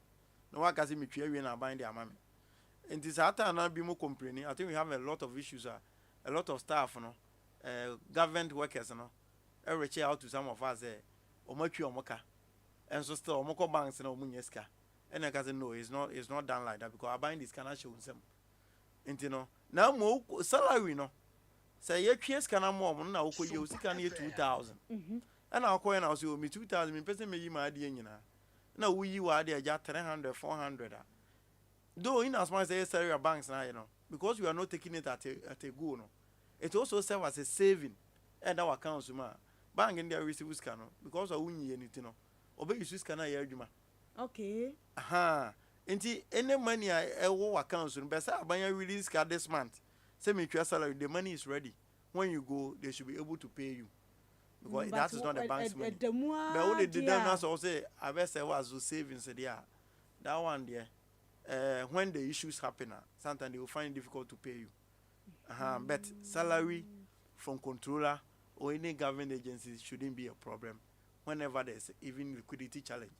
No one can see me when I bind their mammy. And this after and be more complaining. I think we have a lot of issues, a lot of staff, government workers, I reach out to some of us, Omoki Omoka, and so still Omoko banks and Omunyeska. And I can say, no, it's not done like that because I bind this cannot show them. And now more salary, no. Say, your kids can have more, now you can hear 2,000. And I'll call and I'll say, me 2,000 in person, me, my idea, now we are there, just 300, 400. Though in as much as salary banks now, because we are not taking it at a go, no. It also serves as a saving and our accounts, bank in there receive scanner because I won't anything, obey you scanner here, okay. Any money I owe accounts, but I buy a release card this month. Send me your salary, the money is ready. When you go, they should be able to pay you. Because that is not the bank's money. But what they did also say, I bet say was savings there. That one there, when the issues happen, sometimes they will find it difficult to pay you. But salary from controller or any government agency shouldn't be a problem whenever there's even liquidity challenge,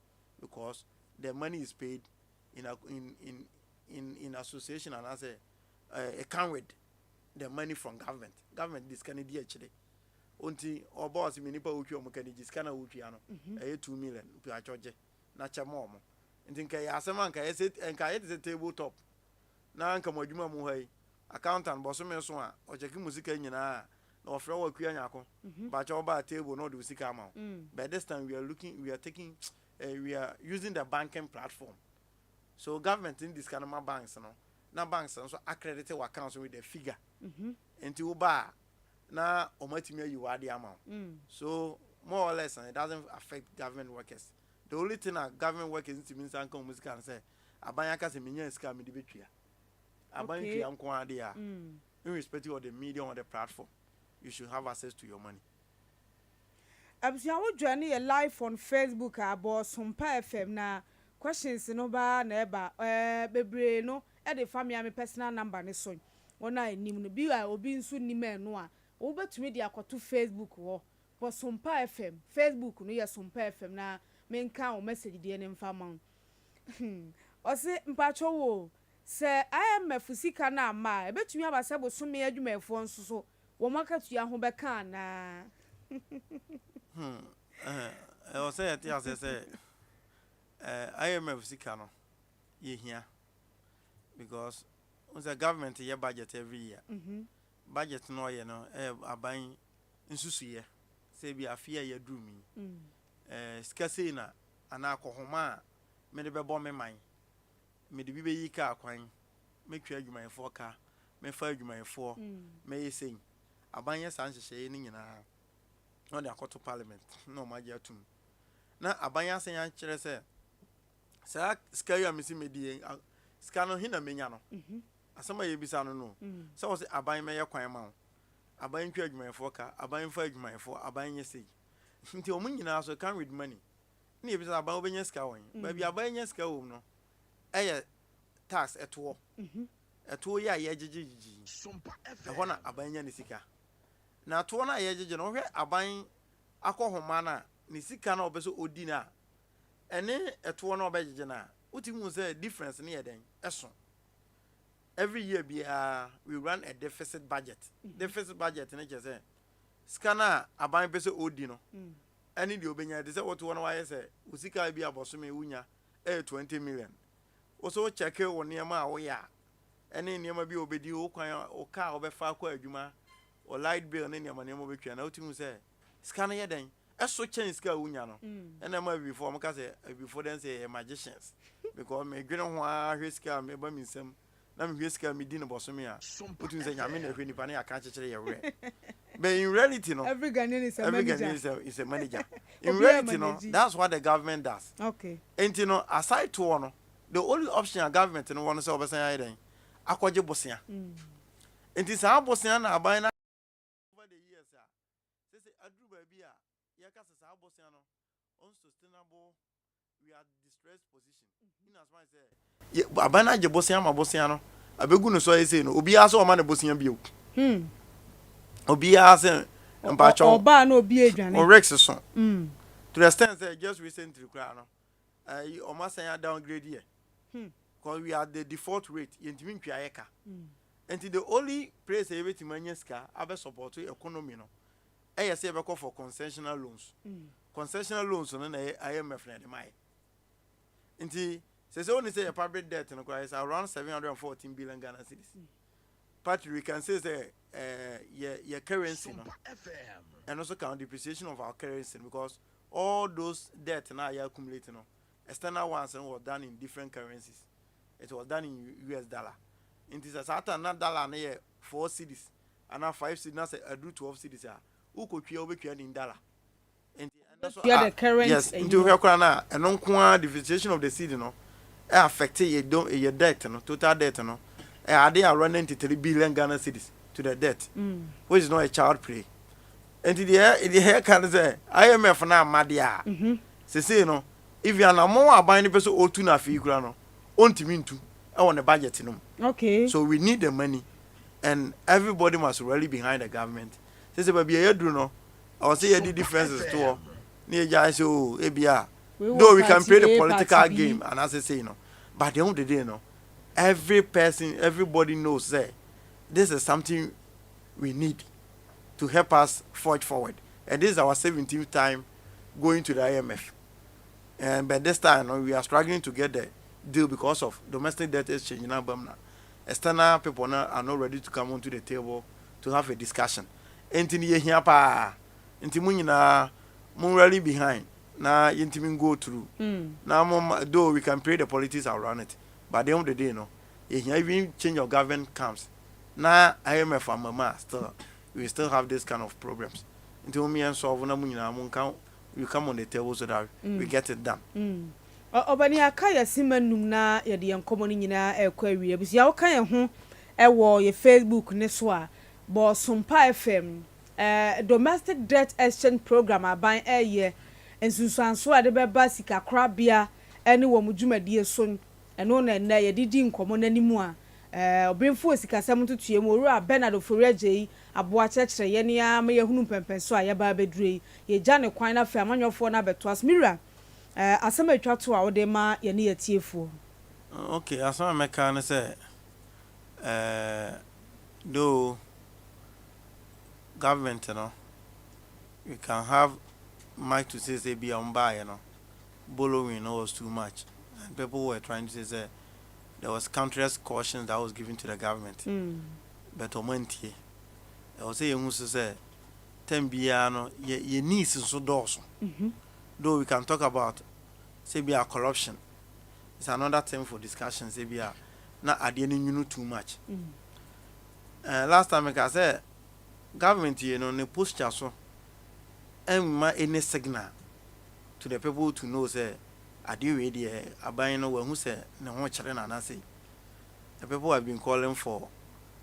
because the money is paid in association and as a count with the money from government. Government this can be actually. Unti or boss minipa uki omukani jiskana ukiano 2 million to a charge na chamo and think I asaman ka eset and ka is a tabletop na anka modwuma mu hai accountant boso me so a o cheki musika nyina na ofre wa kua nyako ba cha oba table no do sika ma by this time we are using the banking platform. So government in this kind of banks na banks so accredited accounts with the figure into uba na omatimi you are the amount. So more or less it doesn't affect government workers. The only thing that government workers means anka music and say abanyaka se menya ska me de betwa abanki am kwa de a irrespective of the medium or the platform, you should have access to your money. Absia wo journey a live on Facebook about Sumpa FM na questions no ba na eba bebre no e de family me personal number ne so wona anim no bi a obi nso nim eno a wo betumi de akoto Facebook wo for Sumpa FM Facebook no ye Sumpa FM na menka o message de ne mfa ma o se mpacho wo se IMF sika na ma e betumi abase bo so me adwumafo nso so wo makatu ya ho beka na I say at the say IMF sikano ye here because the government year budget every year. Budget no ye no aban nsusu ye say be afia ye do me. Skase na ana akohoma me de bebo me man. Me de bibe yi ka akwan. Me twa adwumayefo ka. Me fa adwumayefo. Me yesen. Aban ye san hye ni nyina. No de akoto parliament no magia tum na abanya senya kire se sa skaya misi medie ska no hina menya no asama ye bisa no no se wo se aban me ye kwan ma aban twa adwumayefo ka aban fa adwumayefo aban ye sei nti o munyina so can read money na ye bisa aban obenya ska won ba bi aban nya ska wo no eye tax eto ya ye gigigi e ho na aban nya ne sika na to na ye jeje no hwe aban akohoma na ni sika na obeso odi na ene eto na obejeje na utimu say difference na ye den eso every year we run a deficit budget. Deficit budget na say sika na aban beso odi no ene di obenya de say what one why say usika bi aboso me wunya 20 million also check wo niam a wo ya ene niam bi obedi wo kwan o ka obefa akwa adwuma or light bill na niam niam obetwa na utimu say sika na ye den eso change sika wunya no ene ma before mka say before them say magicians because me dwene ho a hwe sika me ba mi nsam na me hwe sika me di no boso me a utimu say nyame na hwe nipa na aka kekere ye we but in reality no every Ghanaian is a manager. Is a manager in reality no that's what the government does. Okay. And aside to one the only option a government no want to say obesan then akwaje bosia it is our bosia na aban na over the years say adru ba bi a ye ka say our bosia no unsustainable we are distressed position in as much say aban na je bosia ma bosia no abegu no so say no obi aso o ma na bosia bio obi aso mpacho oba na obi edwane o rex so to the extent that just recently cry no almost say downgrade here because we are the default rate yentimi ntwa yeka and the only place everything manya ska abe support economy no say be call for concessional loans concessional loans no na IMF na dey mai nti say only say public debt no is around 714 billion Ghana cedis but we can say your currency no and also count depreciation of our currency because all those debt now are accumulating no external ones were done in different currencies. It was done in US dollar. It is a certain dollar na 4 cedis and now 5 cedis na say a do 12 cedis ya. Who could you over in dollar? And that's what the current yes, into here na and on kwa depreciation of the cedi no affect your debt no total debt no. They are running 93 billion Ghana cedis to the debt. Which is not a child play. And the hair can say IMF na madia. Say no if you are na more buying the person or two na fee no ontimi ntu I want the budget no. Okay. So we need the money and everybody must rally behind the government. Say baby you do no I say the differences to near just so ebia though we can play the political game and as I say no but the end of the day no everybody knows that this is something we need to help us forge forward and this is our 17th time going to the IMF. And by this time, we are struggling to get the deal because of domestic debt exchange. External people are not ready to come onto the table to have a discussion. Entini here pa, entimu na mun really behind. Na entimu go through. Now, though we can play the politics around it, but at the end of the day, no, even change of government comes. Now IMF and Mama still, we still have this kind of problems. Until me and solve na mun count. You come on the table so that we get it done. Obani akaya simanum na ye de enkomo ni nyina ekwa wi abusi ya woka ye ho ewo ye Facebook ne so a bo Sumpa FM domestic debt exchange program aban eye ensunsuanso ade beba sika krabia ene wo mudwumadie so eno na na ye didi nkomo nanimu a obemfo sikasam tutue mu ru a Bernard Oforiaje aboa chekere ye ne ya me yehunu pempenso a ye ba bedure ye gya ne kwan na fa amanyofo na beto asmira asem atwa to a wode ma ye ne yatiefo. Okay, asem meka ne say though government we can have might to say be on buy borrowing was too much and people were trying to say there was countless cautions that was given to the government. But omantie I was saying who say tembiano ye needs so doors. Though we can talk about say be a corruption. It's another thing for discussion say be a not adhering too much. Last time I said government ne posture so and any signal to the people to know say ade we dey aban no who say ne ho kire na say the people have been calling for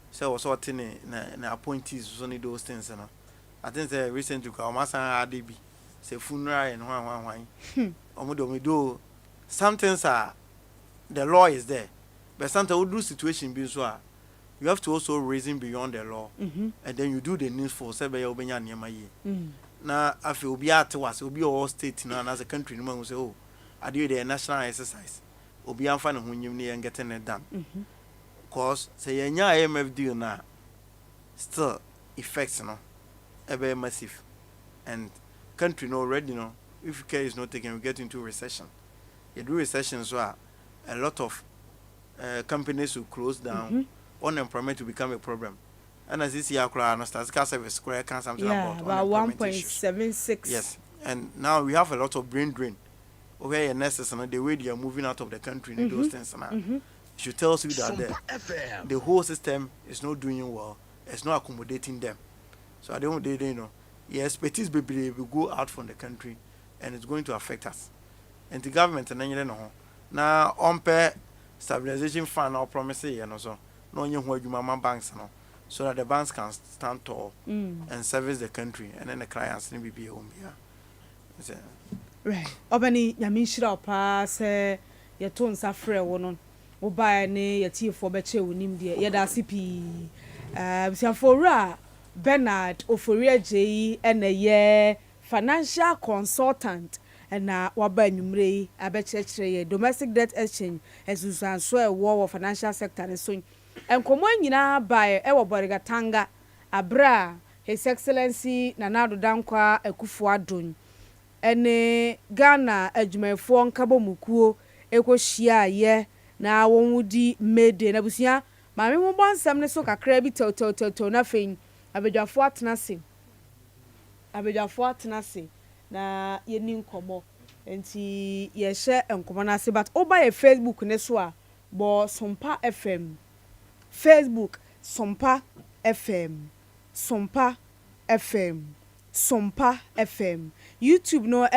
say was sorting na appointees so need those things no I think say recently ka omasan ade bi say funeral and hwan omodo some things are the law is there but sometimes we do situation be so you have to also reason beyond the law and then you do the needful say be obenya niam yi na afi obi atwas obi all state na as a country no man say oh I do the national exercise. Obi amfa ne hunyim ne yen getting it done. Cause say yenya IMF deal na still effects no ebe massive. And country no already no if care is not taken we get into recession. You do recession so a lot of companies will close down, unemployment will become a problem. And as this year no statistical service square can something about 1.76. Yes. And now we have a lot of brain drain. Where nurses and the way they are moving out of the country and those things should tell you that the whole system is not doing well, it's not accommodating them. So I don't they know. Yes, expertise will go out from the country and it's going to affect us. And the government and then na ompe stabilization fund na promise ye no so no onye ho adwuma ma banks no so that the banks can stand tall and service the country and then the clients ni bibi ombia right obani nyame nhira opa se ye to nsa frɛ wo no wo ba ne ye tiefo be che wonim de ye da sipi biafora Bernard Oforiajeyi ene ye financial consultant na waba nwumre yi abekyekyere ye domestic debt exchange esusanso e wo financial sector ne so enkomo nyina bae e wo Borigatanga abra His Excellency Nana Dankwa Akufo-Addo ene Ghana adwumayefo nkabomukuo ekohia ye na wonwudi mede na busia maame mo bonsam ne so kakra bi to na fein abedwafo atenase na yeni nkomo enti ye hye enkomo na se but oba ye Facebook ne so a bo Sompa FM Facebook Sompa FM YouTube no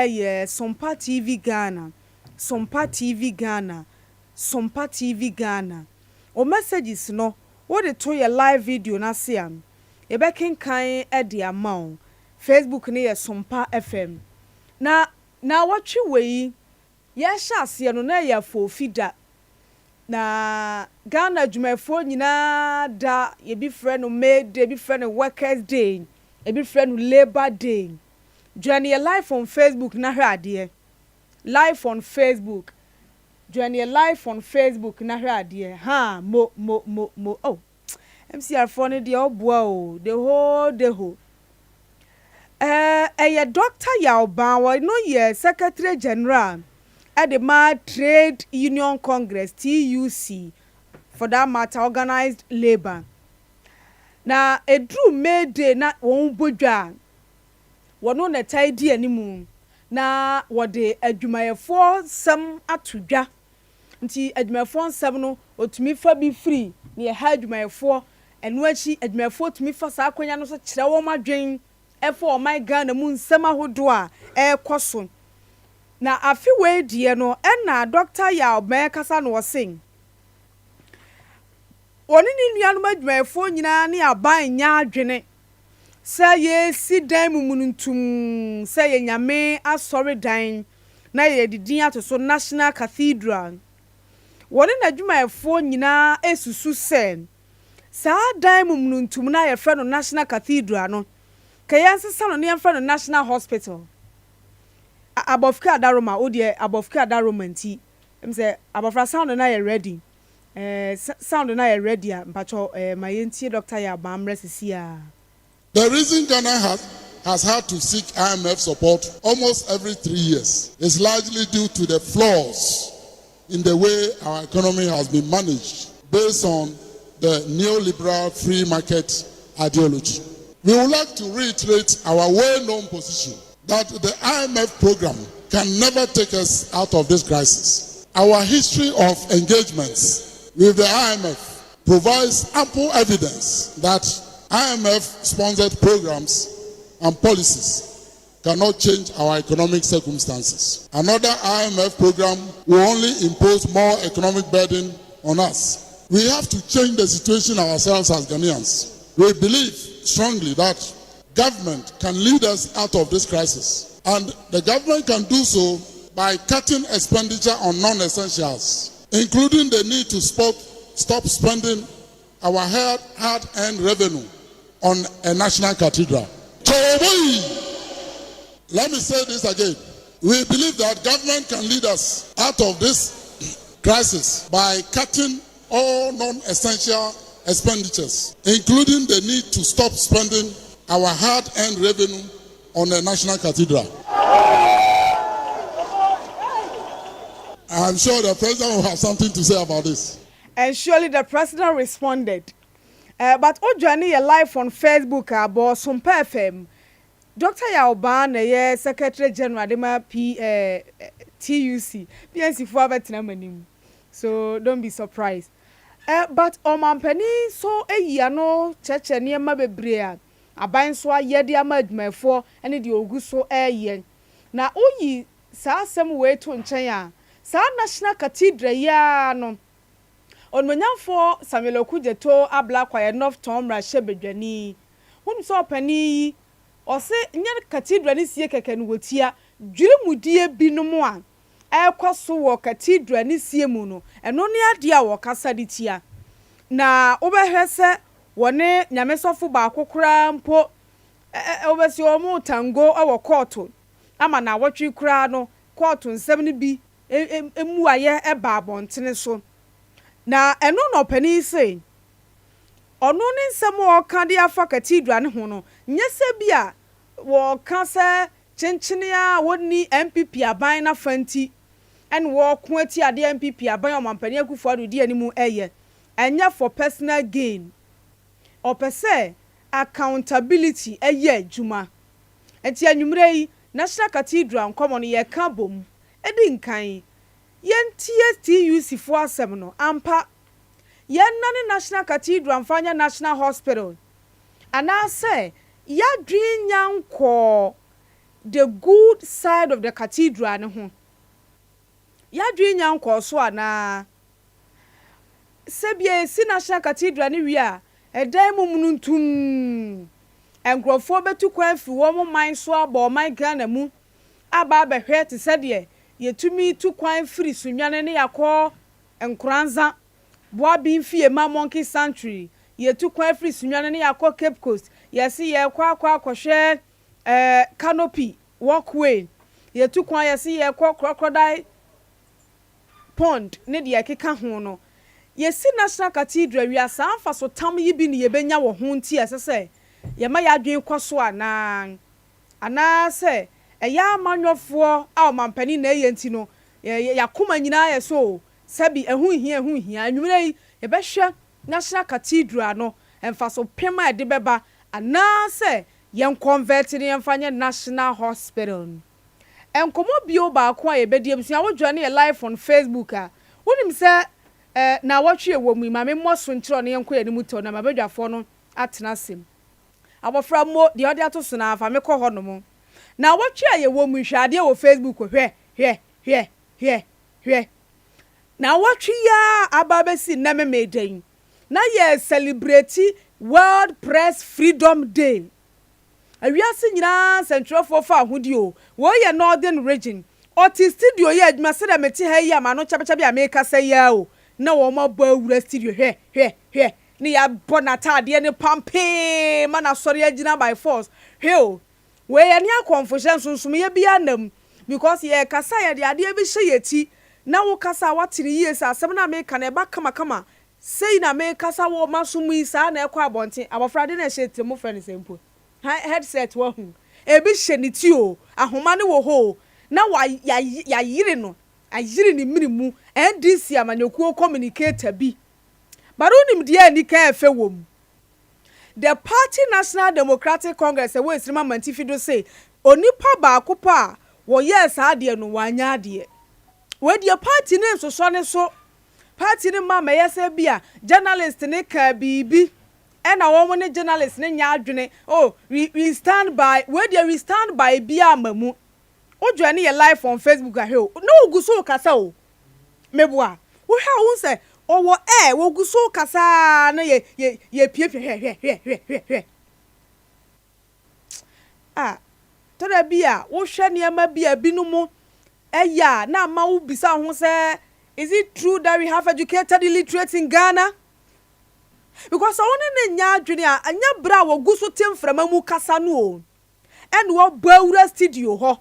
Sompa TV Ghana o messages no what they to your live video na se am e be kenkan e de amount Facebook ne ye Sompa FM na watwe wei ye hya ase no na ye fofida na Ghana adwumayefo nyina da ye bi frɛ no May Day bi frɛ no Workers Day e bi frɛ no Labor Day join your live on Facebook na hwɛ ade live on Facebook join your live on Facebook na hwɛ ade mo oh MCR for ne de oboa o the whole a Dr. Yaoban no ye Secretary General at the Trade Union Congress TUC for that matter organized labor na edru May Day na won bodwa wono na tidy animu na wode adwumayefo sam atodwa nti adwumayefo sam no otumi fa bi free na ye ha adwumayefo eno achi adwumayefo otumi fa sa akonya no so kire wo madwen efo my Ghana mu nsam ahodo a ekoso na afi we die no na Dr. Yaoban kasa no wosing oni ni nuanu adwumayefo nyina ne aban nya adwene say ye si dan mumununtum say ye nyame asori dan na ye didin atoso National Cathedral woni na adwumayefo nyina esusu sen sa dan mumununtum na ye frɛ no National Cathedral no kayanse no ne ye frɛ no National Hospital abofka adaroma odie abofka adaroma nti em say abofra sound na ye ready sound na ye ready mpacho mayentie Dr. Yaoban resisia. The reason Ghana has had to seek IMF support almost every 3 years is largely due to the flaws in the way our economy has been managed based on the neoliberal free market ideology. We would like to reiterate our well-known position that the IMF program can never take us out of this crisis. Our history of engagements with the IMF provides ample evidence that IMF-sponsored programs and policies cannot change our economic circumstances. Another IMF program will only impose more economic burden on us. We have to change the situation ourselves as Ghanaians. We believe strongly that government can lead us out of this crisis, and the government can do so by cutting expenditure on non-essentials, including the need to stop spending our hard-earned revenue on a national cathedral. Let me say this again. We believe that government can lead us out of this crisis by cutting all non-essential expenditures, including the need to stop spending our hard-earned revenue on a national cathedral. I'm sure the president will have something to say about this. And surely the president responded. But Ojani ye live on Facebook about Sompa FM. Dr. Yaoban ye Secretary General Dema TUC. PNC for betinamanim. So don't be surprised. But omampani so yano cheche niema bebre aban so ayede amadwumafo ene de ogu so yen. Na oyi sa asem we to nchen a sa national cathedral ya no onmanyamfo Samuel Okujeto abla kwaye North Tom Rashe bedwani hunu so opani ose nya cathedral ni sie keke no wotia dwirimudie binom a ekwaso wo cathedral ni sie mu no eno ne ade a wo kasa de tia na obehwese wone nyamesofo ba akokora mpo obesi omu tango awo court ama na wotwe kura no court nsem ne bi emuaye eba abontene so na eno no pani sei ono ne nsem o ka de afa cathedral ne ho no nyese bia wo ka se chenchene a woni MPP aban na fanti en wo ko ati ade MPP aban o mampani akufo ado di animu eye enya for personal gain opese accountability eye adwuma enti anwumre yi National Cathedral nkomo no ye ka bom edi nkan yentie TUC fo asem no ampa yenna ne National Cathedral mfanya National Hospital anase ya dwinyanko the good side of the cathedral ne ho ya dwinyanko so ana sebie si National Cathedral ne wi a edan mumununtum enkrofo betu kwan fi wo mo man so aba man Ghana mu aba behwe te sede yetumi tu kwan free sunwane ne yakọ enkranza boa bin fie ma Monkey Sanctuary yetu kwan free sunwane ne yakọ Cape Coast yesi ye kwa hwe canopy walkway yetu kwan yesi ye crocodile pond ne de yakeka ho no yesi National Cathedral wi asanfa so tam yi bi ne yebenya wo ho nti asese yema ya dwen kwaso ana se eya manwofo a mampani na yenti no yakoma nyina ye so sabi ehun hia anwumre yebehwe National Cathedral no emfa so pema e de beba ana se yen convert ne yemfanye National Hospital enkomo bio ba ko a yebedi abusua wodwane ye live on Facebook a wonim se na watwe wo mu mame moso nkyero ne yenko ye ne muto na mabadwafo no atena sem abofra mo de ode atoso na afa me kọ ho no mo na watwe ye wo mu hwade wo Facebook hwe na watwe ya ababesi na memeden na ye celebrate World Press Freedom Day awiase nyina central for fa hudi o wo ye Northern Region oti studio ye adwuma se da meti ha yi ama no chabechabe America say ya o na wo ma ba wura studio hwe ni ya bonatade ne pampe mana sori agina by force hell we ye ni akonfoshen sunsum ye bia nam because ye kasa ye de ade bi hye yeti na wo kasa watiri yes asem na America na eba kama sei na me kasa wo masum isa na ekwa abonte abofrade na hye temu friend sempo headset wo hu ebi hye ni ti o ahoma ne wo ho na wa ya yire no ayire ni minimu NDC amanyokuo communicator bi barunim dia ni ka efe wom the party National Democratic Congress we sirima mantifido say onipa ba akopa wo yes ade no wanya ade we the party name so ne so party ni ma yesa bia journalist ne ka bibi e na wo ne journalist ne nya adwene oh we stand by we stand by bia amamu odwane ye live on Facebook ahwe no uguso kasa o meboa wo ha wo se owo wo guso kasa na ye piepie hwe tora bia wo hwe ne ma bia binumu eya na ma wo bisa ho se is it true that we have educated illiterates in Ghana? Because I want to nya adwene anya bra wo guso temframa mu kasa no o and wo bawura studio ho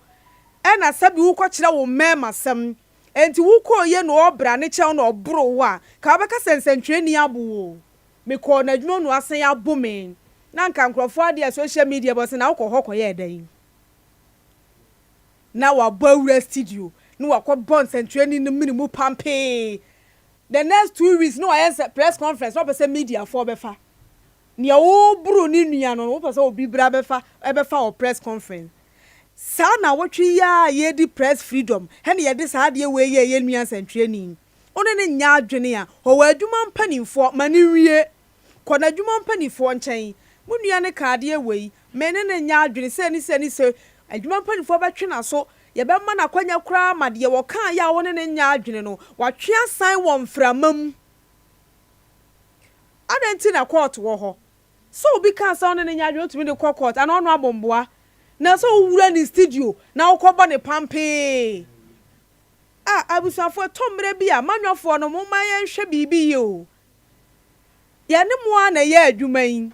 and asabi wo kwakira wo mema sam enti wo ko ye no obra ne chew no obro wo a ka beka sensentwe ni abo me ko na dwuno no asen abo me na nka nkrofo ade social media boss na wo ko hokọ ye dan na wa bawura studio no wa ko bon sentwe ni no minimu pampe the next 2 weeks no I press conference no person media for befa ne wo buru ni nua no wo person obi bra befa o press conference sa na wotwe ya ye di press freedom he ne ye di sa de we ye nua sentwe ni one ne nya adwene a o wa adwuma mpanimfo mane wie ko na adwuma mpanimfo nchen mu nua ne ka de we me ne nya adwene se ni se adwuma mpanimfo betwe na so ye be ma na kwanya kura ma de wo kan ya wo ne nya adwene no wa twe asan wo mframam adenti na court wo ho so obi kan sa ne nya adwene otumi de court ana ono abomboa na so wura ni studio na ukobo ne pampe abusafo tombre bia manwafo no mo maye nhwe bibi yo ye ne mo na ye adwuman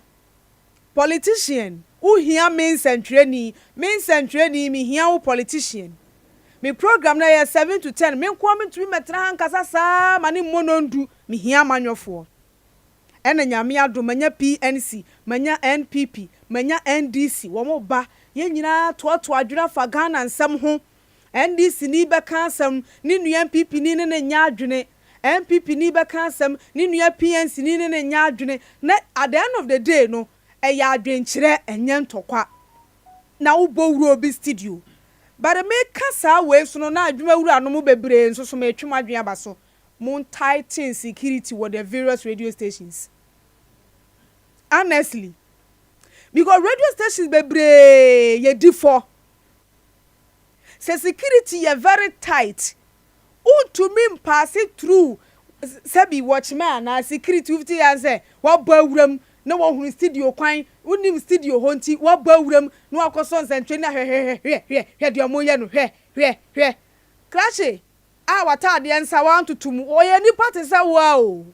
politician uhia main centrani mi hia wo politician me program na ye 7 to 10 me nko me tumi metra hankasa saa mane monondu mi hia manwafo ena nyame ado manya PNC manya NPP manya NDC wo mo ba ye nyina to adwura fa Ghana nsem ho NDC ni be kansem ni nua NPP ni ne nya adwene NPP ni be kansem ni nua PNC ni ne nya adwene na at the end of the day no e ya adwenkyere enye ntokwa na wo bowuro obi studio but me kasa we so no na adwuma wura no mo bebre nso so me twuma adwen abaso mon tighten security with the various radio stations honestly because radio stations bebre ye di4 say security ye very tight to me pass it through sabi watchman na security 50 years say what bawuram na wo hunu studio kwan unim studio honti what bawuram no akoso nsentwe na hwe de mo ye no hwe crash wata de nsa wan tutum oye ni party say wow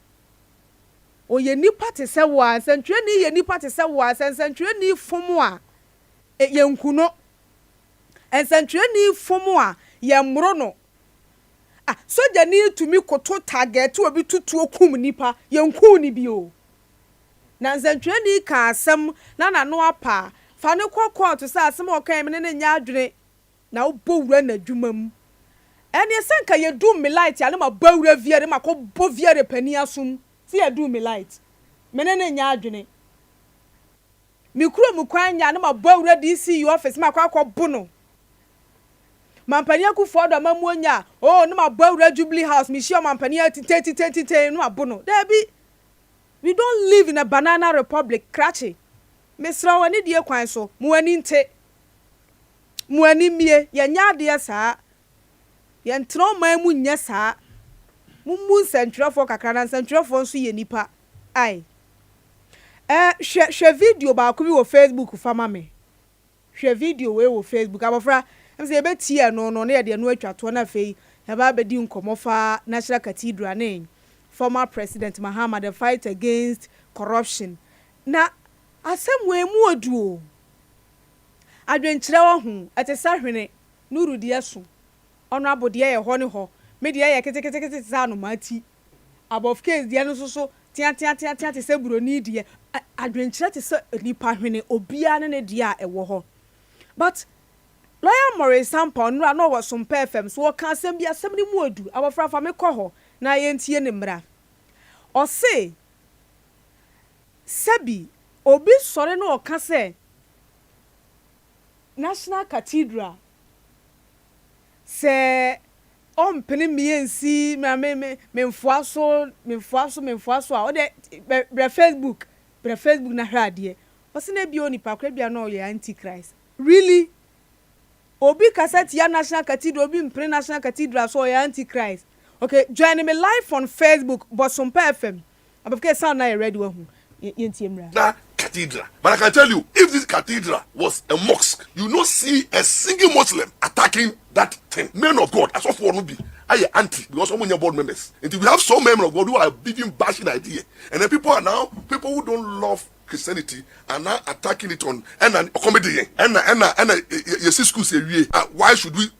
oye ni party say wa nsentwe ni ye ni party say wa nsentwe ni fomu a ye nkuno nsentwe ni fomu a ye mro no soja ni tumi koto target obi tutu okum nipa ye nku ni bio na nsentwe ni ka asem na no apa fa ne kokko to say asem okan me ne nya adwene na obowura na dwumam ene senka ye do me light ya ne ma bawura viere ma ko bo viere pani asum si ye do me light me ne nya adwene mi kuro mu kwan nya ne ma bawura DC office ma kwa bo no mampani akufo do mamu onya ne ma bawura Jubilee House mi share mampani tete no abono debi we don't live in a banana republic crache mesra wani die kwan so mu ani nte mu ani mie ye nya de saa ye ntro man mu nya saa mu centrafo kakra na centrafo nso ye nipa ai hwe video ba ko bi wo Facebook fama me hwe video we wo Facebook abofra say betie no na ye de no atwato na fei ya ba bedi nkomofa National Cathedral na former President Mahama the fight against corruption na asemwe mu oduo adwenkyere wo hu atesa hwene nuru de aso ono abode ye ho ne ho me de ye ketekete za no mati above case de no so tia te se buroni de adwenkyere te se nipa hwene obia ne de a ewo ho but lawyer Morris Sampa nura no was some FM so kan asem bi asem ni mu odu abofra fa me kɔ ho na ye ntie ne mra o say sabi obi sore no ka say National Cathedral se ompene miensi me mfuaso a o de bre Facebook na hwade o se na bi oni pakra bia no ye antichrist really obi kaseti ya National Cathedral obi mpre National Cathedral so ya antichrist okay join me live on Facebook Bosompa FM abafike sound na ready wa hu yentie mra na cathedral but I can tell you if this cathedral was a mosque you no see a single Muslim attacking that thing. Men of God as of one will be I anti because some of your board members until we have some men of God who are even bashing idea and then people who don't love Christianity are now attacking it on and comedy and you see school say why should we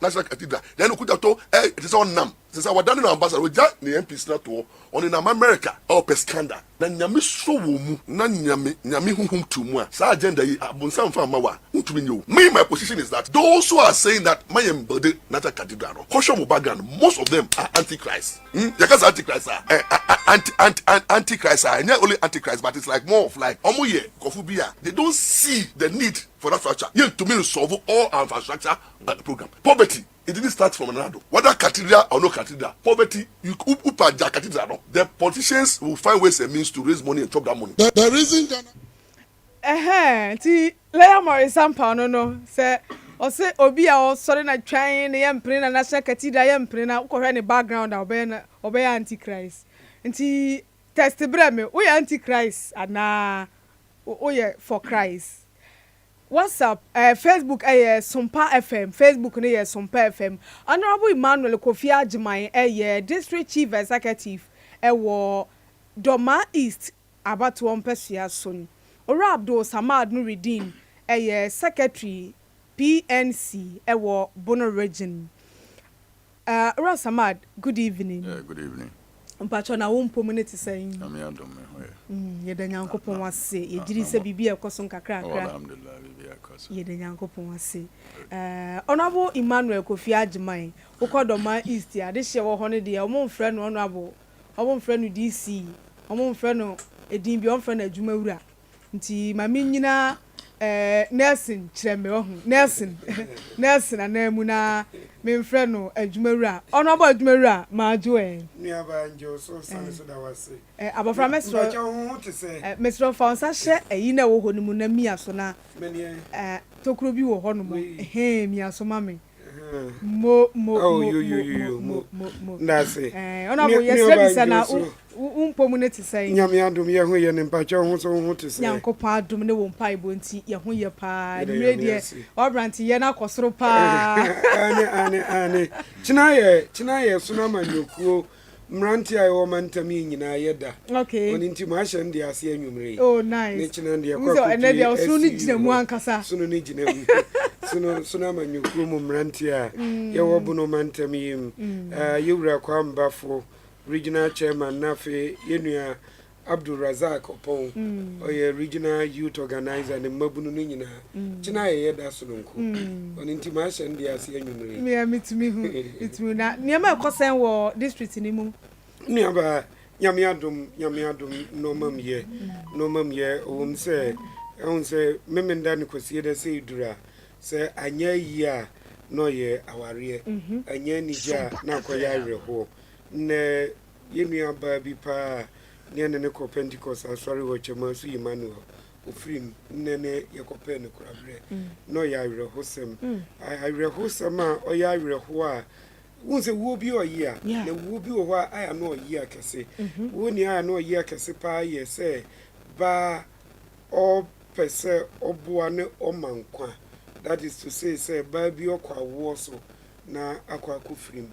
National Cathedral then we could have told it is on nam since our done ambassador we just the MPs not to on in America or pescanda na nyame so wo mu na nyame huhum to mu sa agenda yi abonsam fa mawa ntumi nyo me my position is that those who are saying that my embody National Cathedral no caution mo background most of them are antichrist because antichrist are antichrist are not only antichrist but it's like more of like omoye kofubia they don't see the need for that structure yet to me solve all our infrastructure program poverty. It didn't start from another. Whether cathedral or no cathedral, poverty, you upa cathedral. No? The politicians will find ways and means to raise money and chop that money. The reason Ghana. Ti Leah Morris Sampa no say Ose obi a osore na twan na yempre na National Cathedral yempre na ukohwe ne background a obey antichrist. Nti test bre me, we antichrist ana we for Christ. WhatsApp, Facebook Sompa FM, Facebook ne Sompa FM. Honorable Emmanuel Kofi Ajiman District Chief Executive wo Doma East Abatu Ompesua Son. Ora Abdul Samad Nuruddin Secretary PNC wo Bono Region. Ora Samad, good evening. Good evening. Mpacho na wo community saying. Ami adom me. Ye da Nyankopon wase, ye giri se bibia ekoso nkakra akra. Alhamdulillah bibia ekoso. Ye da Nyankopon wase. Honorable Emmanuel Kofi Ajiman, Ukodoma East ya de hye wo ho ne de omo mfre no honorable. Omo mfre no DC, omo mfre no edin bi omfre no adwumawura. Nti mami nyina Nelson Chireme ohun Nelson anamu na me mfre no adwumawura honorable adwumawura ma joe nuaba njo so san so da wase abofra mesro mesro fa onsa hye eyi na wo ho ni mu na mia so na tokuro bi wo ho no mo mia so ma me mo nase honorable yesebisa na community say nyame adom ye ho ye ne mpacho ho so ho te say Nyankopon adom ne wo mpa ibo nti ye ho ye pa nre de obranti ye na kosoro pa ane china ye so na manyokuo mranti ayo wo mantami nyina ye da okay oni nti ma hye ndi ase anwumre oh nice ne china ndi akwa so ene dia so ni gina mu ankasa so ni gina mu so na manyokuo mu mranti a ye wo bu no mantami ye wura kwa mbafo regional chairman nafe yenua Abdul Razak Opon oye regional youth organizer ne mabunu no nyina china ye da so nko oni nti ma hye ndi ase anwumre me amitumi hu itumi na niam ekosen wo district ni mu niaba nyame adom no mam ye owum se on se memenda ne kwasie da se idura se anya yi a no ye aware anya nija na akoya areho ne yenua ba bi pa ne ko Pentecost asori wo chema su Emmanuel ofrim ne yekope ne kurabre no ya awerehosem awerehosem a oya awereho a wonse wo bi oyi a na wo bi wo a aya no oyi akese wo ni aya no oyi akese pa ye se ba o pese oboa ne omankwa, that is to say ba bi okwa wo so na akwa kufrim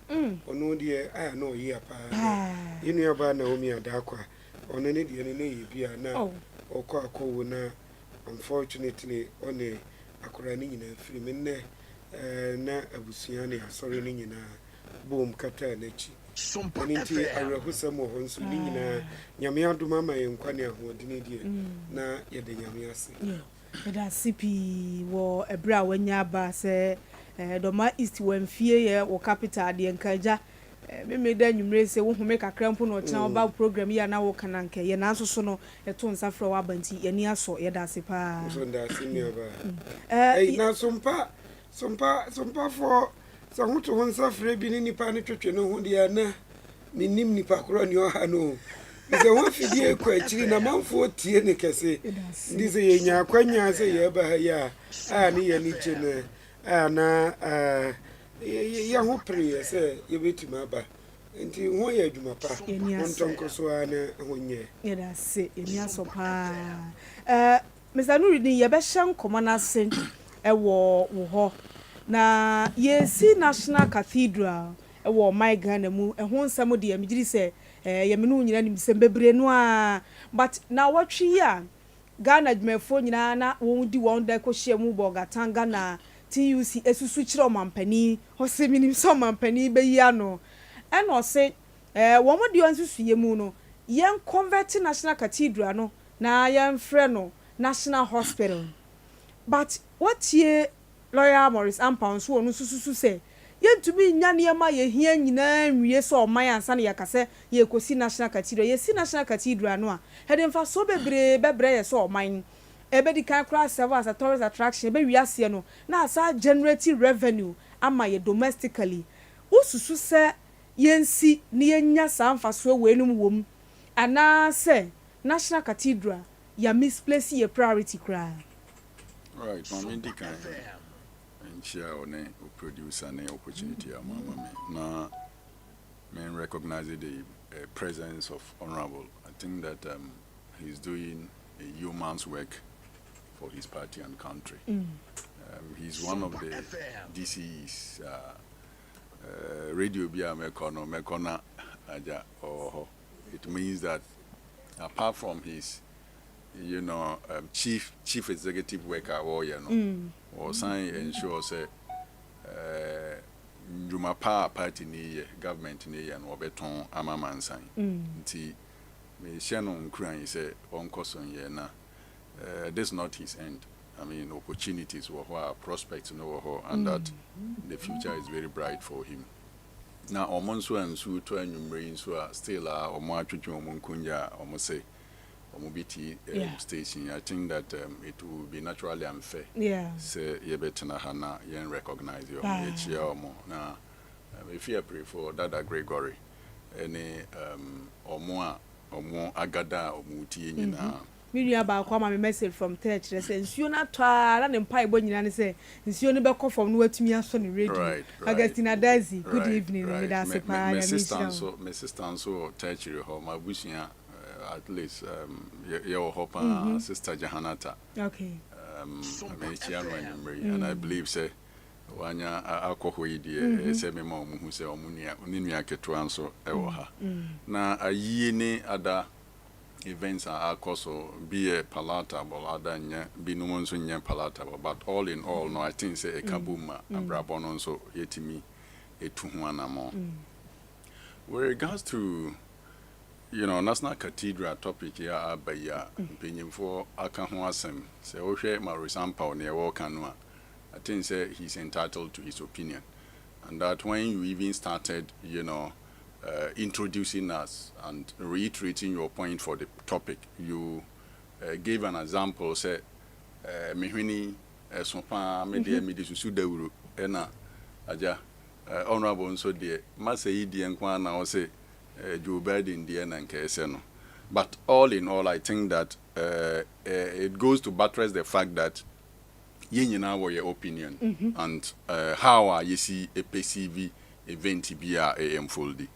ono de aya no oyi apa yinu aba na omi adakwa ono ne de ne yi bia na okwa akowo na unfortunately one akora ni nyina firi nne na abusua ne asori ni nyina bom kata na chi nti arehusam ho nso ni nyina nyame adoma ma yenkwa ne ahodine die na yede nyame ase da CP wo ebra wanya ba se Doma East wemfie ye wo capital de nkaja me da nwumre se wo home kakra mpo no china oba program ya na wo kananke ye na so no eto nsafra wa banti ye ni aso ye da se pa so da se mi oba na sompa for so huto won safra bi ni nipa ne twetwe no ho de na minim nipa kro ni o ha no ze won fidie kwa akiri na manfo tie ne kese ndi se ye nya kwanya se ye ba ha ya ni ye ni chene na ya ho pre se ye betima ba nti ho ye adwuma pa ontonko so ana honye ye da se eni aso pa Mr. Nuruddin ye be hyan komo na se wo ho na ye si National Cathedral wo my Ghana mu ho nsam de amigiri se ye me no nyina nim se bebre no a but na watwi ya Ghana dwumafo nyina na won di won da ko hye mu bogatanga na TUC esusu chiro mampani hose minim so mampani be yi ano eno se wo mo de onsusu ye mu no yen convert National Cathedral no na yen frɛ no National Hospital but what ye lawyer Morris Ampound so onu susu se yen tumi nya ne ma ye hia nyina nwie so o man ansa ne yakase ye kosi National Cathedral ye si National Cathedral no a hedin fa so bebre ye so o man ebedi kan kra serve as a tourist attraction be wiase no na asa generating revenue ama ye domestically ususu se yensi ni yenya samfaso wenum wom ana se National Cathedral ya misplace ye priority kra right mama indikan share on a producer an opportunity among me. Now, men recognize the presence of Honorable. I think that he's doing a yeoman's work for his party and country. He's one of the DC's radio bia mekona aja. It means that apart from his chief executive worker or or sign ensure say Jumapa party ni government ni and obeton amaman sign nti me shanon kran say on koson ye na this is not his end. I mean opportunities were prospects no and that the future is very bright for him. Now omonso ansu to anwumre so still omo atwetwe omo nkunya omo say Mobiti station. I think that it will be naturally unfair. Say yebetena hana yen recognize your HRMO. Now if you pray for Dada Gregory, any omo agada omuti nyina. Miri aba kwa ma message from church say nsuo na twa na mpa ebo nyina ne say nsuo ne be call from no atumi aso ne radio. Right. Augustina Daisy, good evening. Me da se pa my sister so church ho ma busia at least your hope sister Jahanata. Okay. And I believe say wanya alcohol die say me ma mu say omunia ninu aketo so ewo ha na ayi ni ada events are also be a palatable other be no one so palatable, but all in all no I think say a kabuma abrabon so yetimi etu ho anamo. With regards to National Cathedral topic here abaya penyin for aka ho asem say wo hwe Marisampa ne wo kanwa. I think say he's entitled to his opinion, and that when you even started introducing us and reiterating your point for the topic, you gave an example say mehwini sopa media medi susu dawuro ena aja honorable nso de masai die nkwa na o say Joe Biden die na nkese no. But all in all, I think that it goes to buttress the fact that yenyina wo your opinion and how are you see a PCV event be unfolding.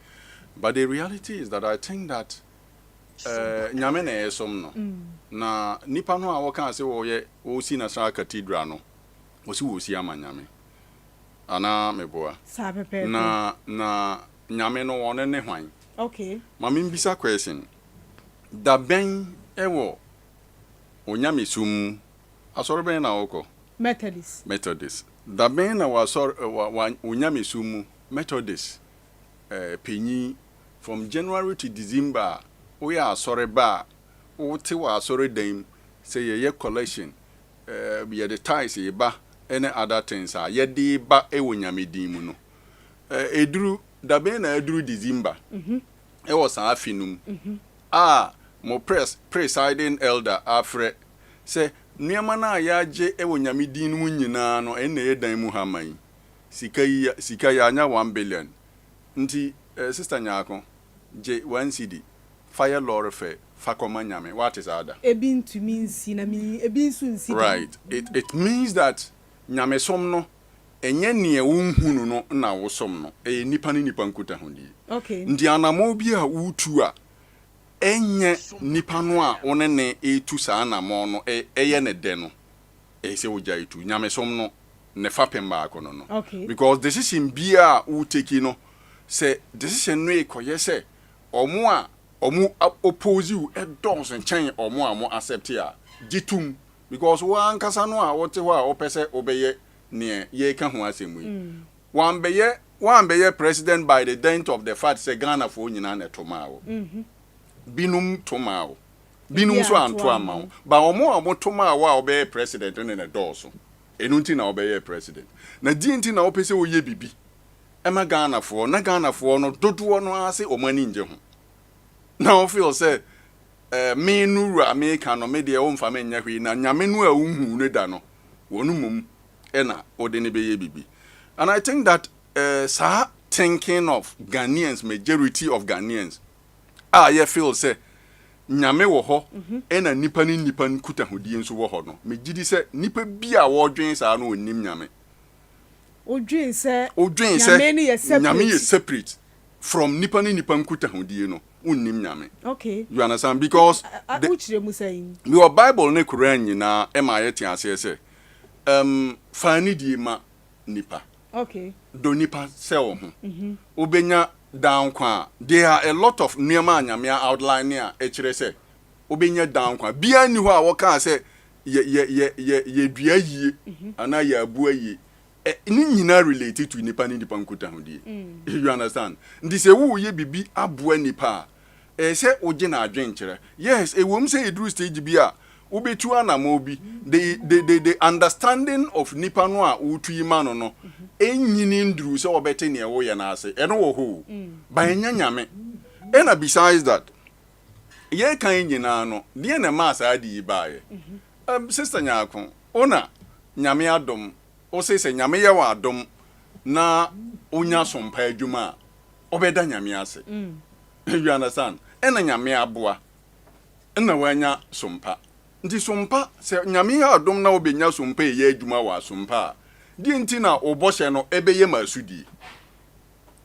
But the reality is that I think that nyame na yesom no na nipa no a wo kan se wo ye wo si National Cathedral no wo si amanyame ana meboa na nyame no won ne hwan. Okay. Mami mbisa question. Da ben ewo onyame sum asoro ben na woko Methodist. Da ben na wa onyame sum Methodist penyi from January to December we are sorry ba o te wa sorry dem say ye collection be the ties ye ba any other things ye di ba e wonyame din mu no eduru da ben na eduru December e was afinum mo presiding elder afre say niema na ya je e wonyame din mu nyina no na edan mu haman sika ya anya 1 billion nti sister Nyako je 1 cedi fire lord fe fakoma nyame what is other ebintu nsi na mi ebinsu nsi right it means that nyame som no enye ne wunhunu no na wosom no nipa ni nipa nkuta hodi. Okay. Ndi anamo bi a wutu a enye nipa no a one ne etu sa anamo no eye ne de no se woja etu nyame som no ne fapem ba akono no. Okay. Because decision bi a wu take no say decision no ekoye say omo oppose you dons nchen omo a mo accept ya gitum because wa ankasa no a wote ho a opese obeye ne ye ka ho asemu yi wan beye president by the dint of the fact say Ghana for nyina na tomao binum tomao binum so anto amawo ba omo tomao a obeye president ne na doso enunti na obeye president na dinti na opese oye bibi ema Ghana for no dodo no ase omani nje ho na o feel say me nuru America no me de o mfa me nya hwi na nyame no a unhu ne da no wonu mum ena odene beye bibi. And I think that thinking of Ghanaians, majority of Ghanaians ye feel say nyame wo ho ena nipa kuta hodi enso wo ho no me gidi say nipa bia wo dwen sa no onim nyame Odwin say nyame is separate from nipa ni nipa nkuta hodie no unnim nyame. Okay. You understand? Because your Bible ne Quran nyina e ma yete ase say fani die ma nipa. Okay. Do nipa se wo ho. Obenya down kwa. There are a lot of niema nyame outline here e kire say obenya down kwa. Bia ni ho a wo kan say ye dua yie ana ye abu ayi. Ni nyina related to nipa ni nipa nkuta hodie. You understand? Ndi se wo ye bibi abu nipa. Say oje na adwen kire. Yes, e wom say edru stage bi a ubetu anamo bi the understanding of nipa no a utu ima no no enyini ndru say obete ne wo ye na ase eno wo ho ba enya nyame. And besides that ye kan nyina no de na ma sa adi ba ye sister Nyako ona nyame adom o say nyame ye wa adom na onya sompa adwuma obeda nyame ase. You understand? Ena nyame aboa ena wanya sompa nti sompa se nyame ya adom na obenya sompa ye adwuma wa sompa di nti na oboshe no ebeye masudi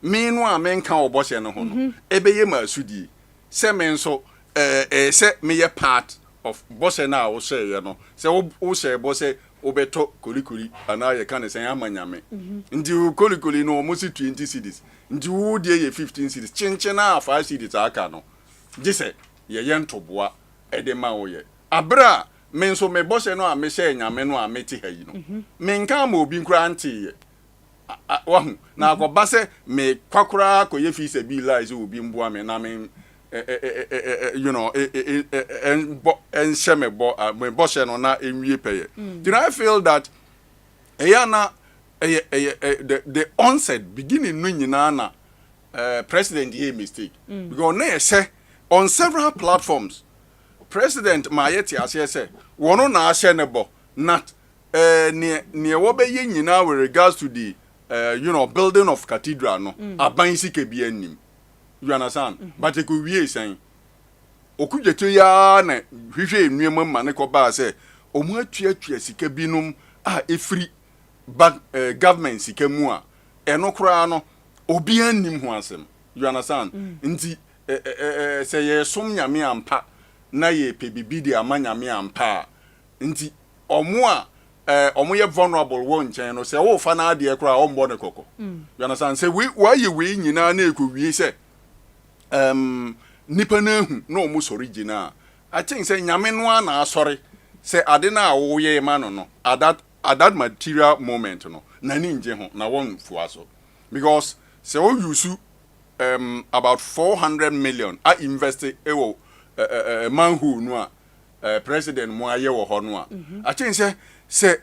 me no a menka oboshe no ho no ebeye masudi se men so se me ye part of boshe na wo share ye no se wo share boshe obeto kolikoli ana ye kan se amanyame nti kolikoli no mo si 20 cedis nti wo die ye 15 cedis chenche na 5 cedis aka no gise ye yentoboa edema wo ye abra men so me bose no a me share nyame no a meti ha yi no menka ma obi nkura anti ye wahu na akoba se me kwakura ko ye fi se bi lies obi mboa me na me you know en sheme me bose no na enwie peye. Did I feel that eyana the onset beginning no nyina na president ye mistake because na say on several platforms president Mayeti say wono na ahye ne bo not ne wo be ye nyina with regards to the you know building of cathedral no aban sike bi anim. You understand? But e ko wie san okudweto ya na hwehwe enuema ma ne ko ba say omu atuatua sika binum a efri government sika mu a eno kura no obi anim ho asem. You understand? Nti say ye som nyame ampa na ye pebibi de amanyame ampa nti omo a omo ye vulnerable won chen no say wo fa na ade kura ombo ne koko. You understand? Say we ye we nyina na ekowie say nipa na hu na omo sori gina I think say nyame no na asori say ade na wo ye ma no at that material moment no na ni nje ho na won fuaso because say o use about 400 million I invested ewo manhu no a president mo aye wo ho no a I think say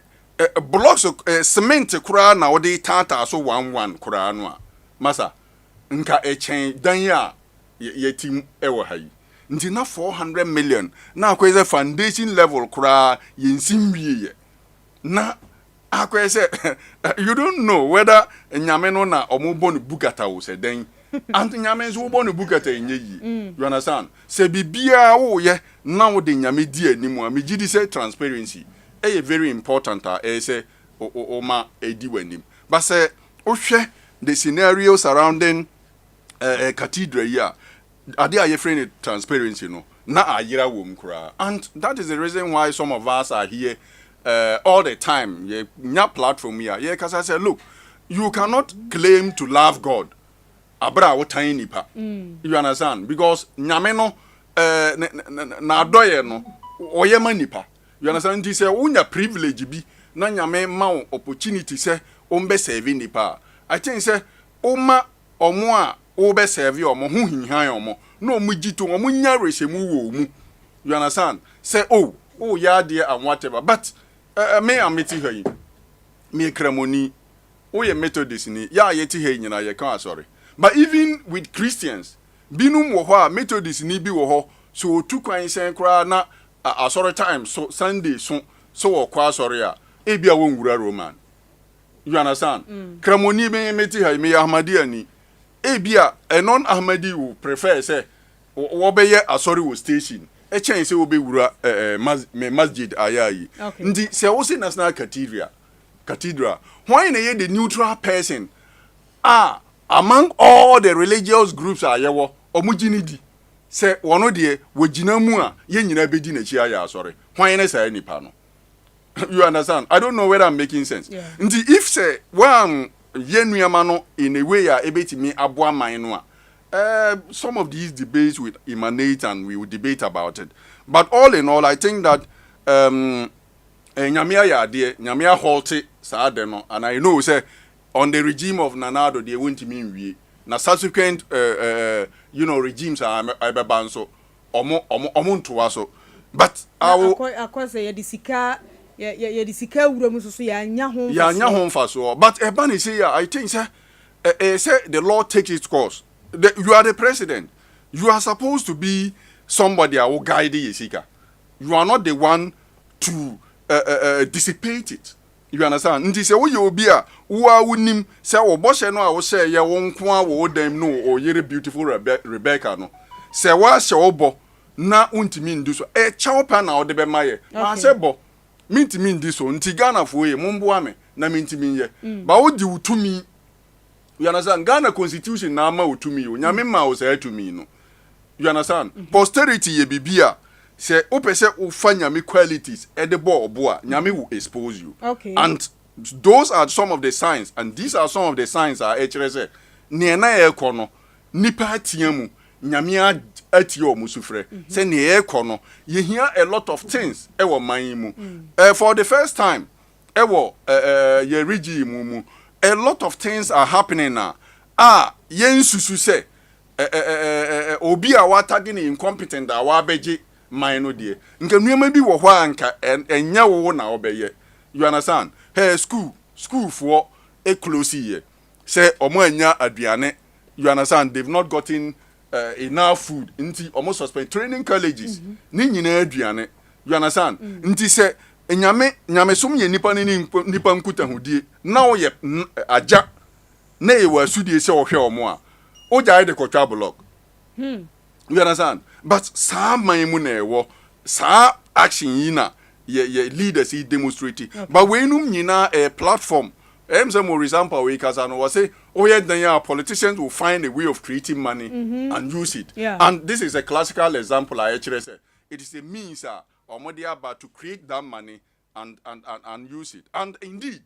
blocks cement kura na wo de tata so 11 kura no a masa nka echen dan ya yetim ewo hayi nti na 400 million na akwese foundation level kura yensim wiye na akwese you don't know whether nyame no na omobo no bukata wo se den and nyame so obo no bukata enyeyi. You understand? Se bibia wo ye na wo de nyame di animu a megidi say transparency very important say o ma edi wanim but say o hwe the scenario surrounding cathedral here ade a friend transparency no na ayira wom kura and that is the reason why some of us are here all the time ye nya platform here ye kasa say look you cannot claim to love God abra wo tan nipa. You understand? Because nyame no na adoye no oyema nipa. You understand? This say unya privilege bi na nyame ma opportunity say ombe serve nipa. I think say oma omo a obe serve omo hu hinhan omo no omo gito omo nya resemu wo mu. You understand? Say oh ya there and whatever but me ameti hayi me kramoni oye Methodist ni ya yeti hayi nyina ye kan asori. But even with Christians binum wo ho a Methodist ni bi wo ho so otu kwan sen kra na asori time so Sunday so wo kwa asori a e bia wo nwura Roman. You understand? Kramoni be meti hayi me Ahmadi ni e bia a non Ahmadi will prefer say wo be ye asori wo station e chen say wo be wura masjid ayayi. Ndi se wo se national cathedral cathedral. Why na the neutral person? Among all the religious groups are yewo omujinidi. Say one of the wajina mu a ye nyina bedi na chi aya sorry. Why na say nipa no? You understand? I don't know whether I'm making sense. Yeah. Nti if say one yenuama no in a way a ebetimi aboa man no a some of these debates will emanate and we will debate about it. But all in all, I think that nyamia ya de nyamia halte saa de no, and I know say on the regime of Nanado they won't mean we na subsequent regimes are ebebanso omo ntoa so. But I will say yedisika wura mu so ya nya ho mfa so. But ebani say I think say the law takes its course. You are the president. You are supposed to be somebody who will guide the Yesika. You are not the one to dissipate it. You understand? Nti se wo ye obi a wo a wonim se wo boshe no a wo she ye wo nko a wo dem no o yere beautiful Rebecca no. Se wa she wo bo na untimi ndu so chawo pa na wo de be maye. Ma se bo mintimi ndi so nti Ghana fo ye mombo ame na mintimi ye. Ba wo di utumi. You understand? Ghana constitution na ma utumi o. Nyame ma o say atumi no. You understand? Posterity ye bibia say opese ufa nyame qualities edebo oboa nyame will expose you. Okay. And those are some of the signs, and these are some of the signs are actually say ne na e kono nipa atiamu nyame atie o musufre say ne e kono ye hear a lot of things e wo man mu. For the first time e wo ye regime mu a lot of things are happening now. Yen susu say obi a watagin incompetent a wa beje man no de nka nuema bi wo ho anka enya wo na obeye. You understand? Hey, school for a close here say omo anya aduane. You understand? They've not gotten enough food nti almost suspend training colleges ni nyina aduane. You understand? Nti say nyame som ye nipa ni nipa nkuta hodie na wo ye aja na ye wasudie se wo hwe omo a o jai de kotwa block. You understand? But sa man mu na ewo sa action yi na ye leaders he demonstrating. Okay. But we num nyina a platform more example we kasa no was say politicians will find a way of creating money and use it. Yeah. And this is a classical example I actually say. It is a means to create that money and use it. And indeed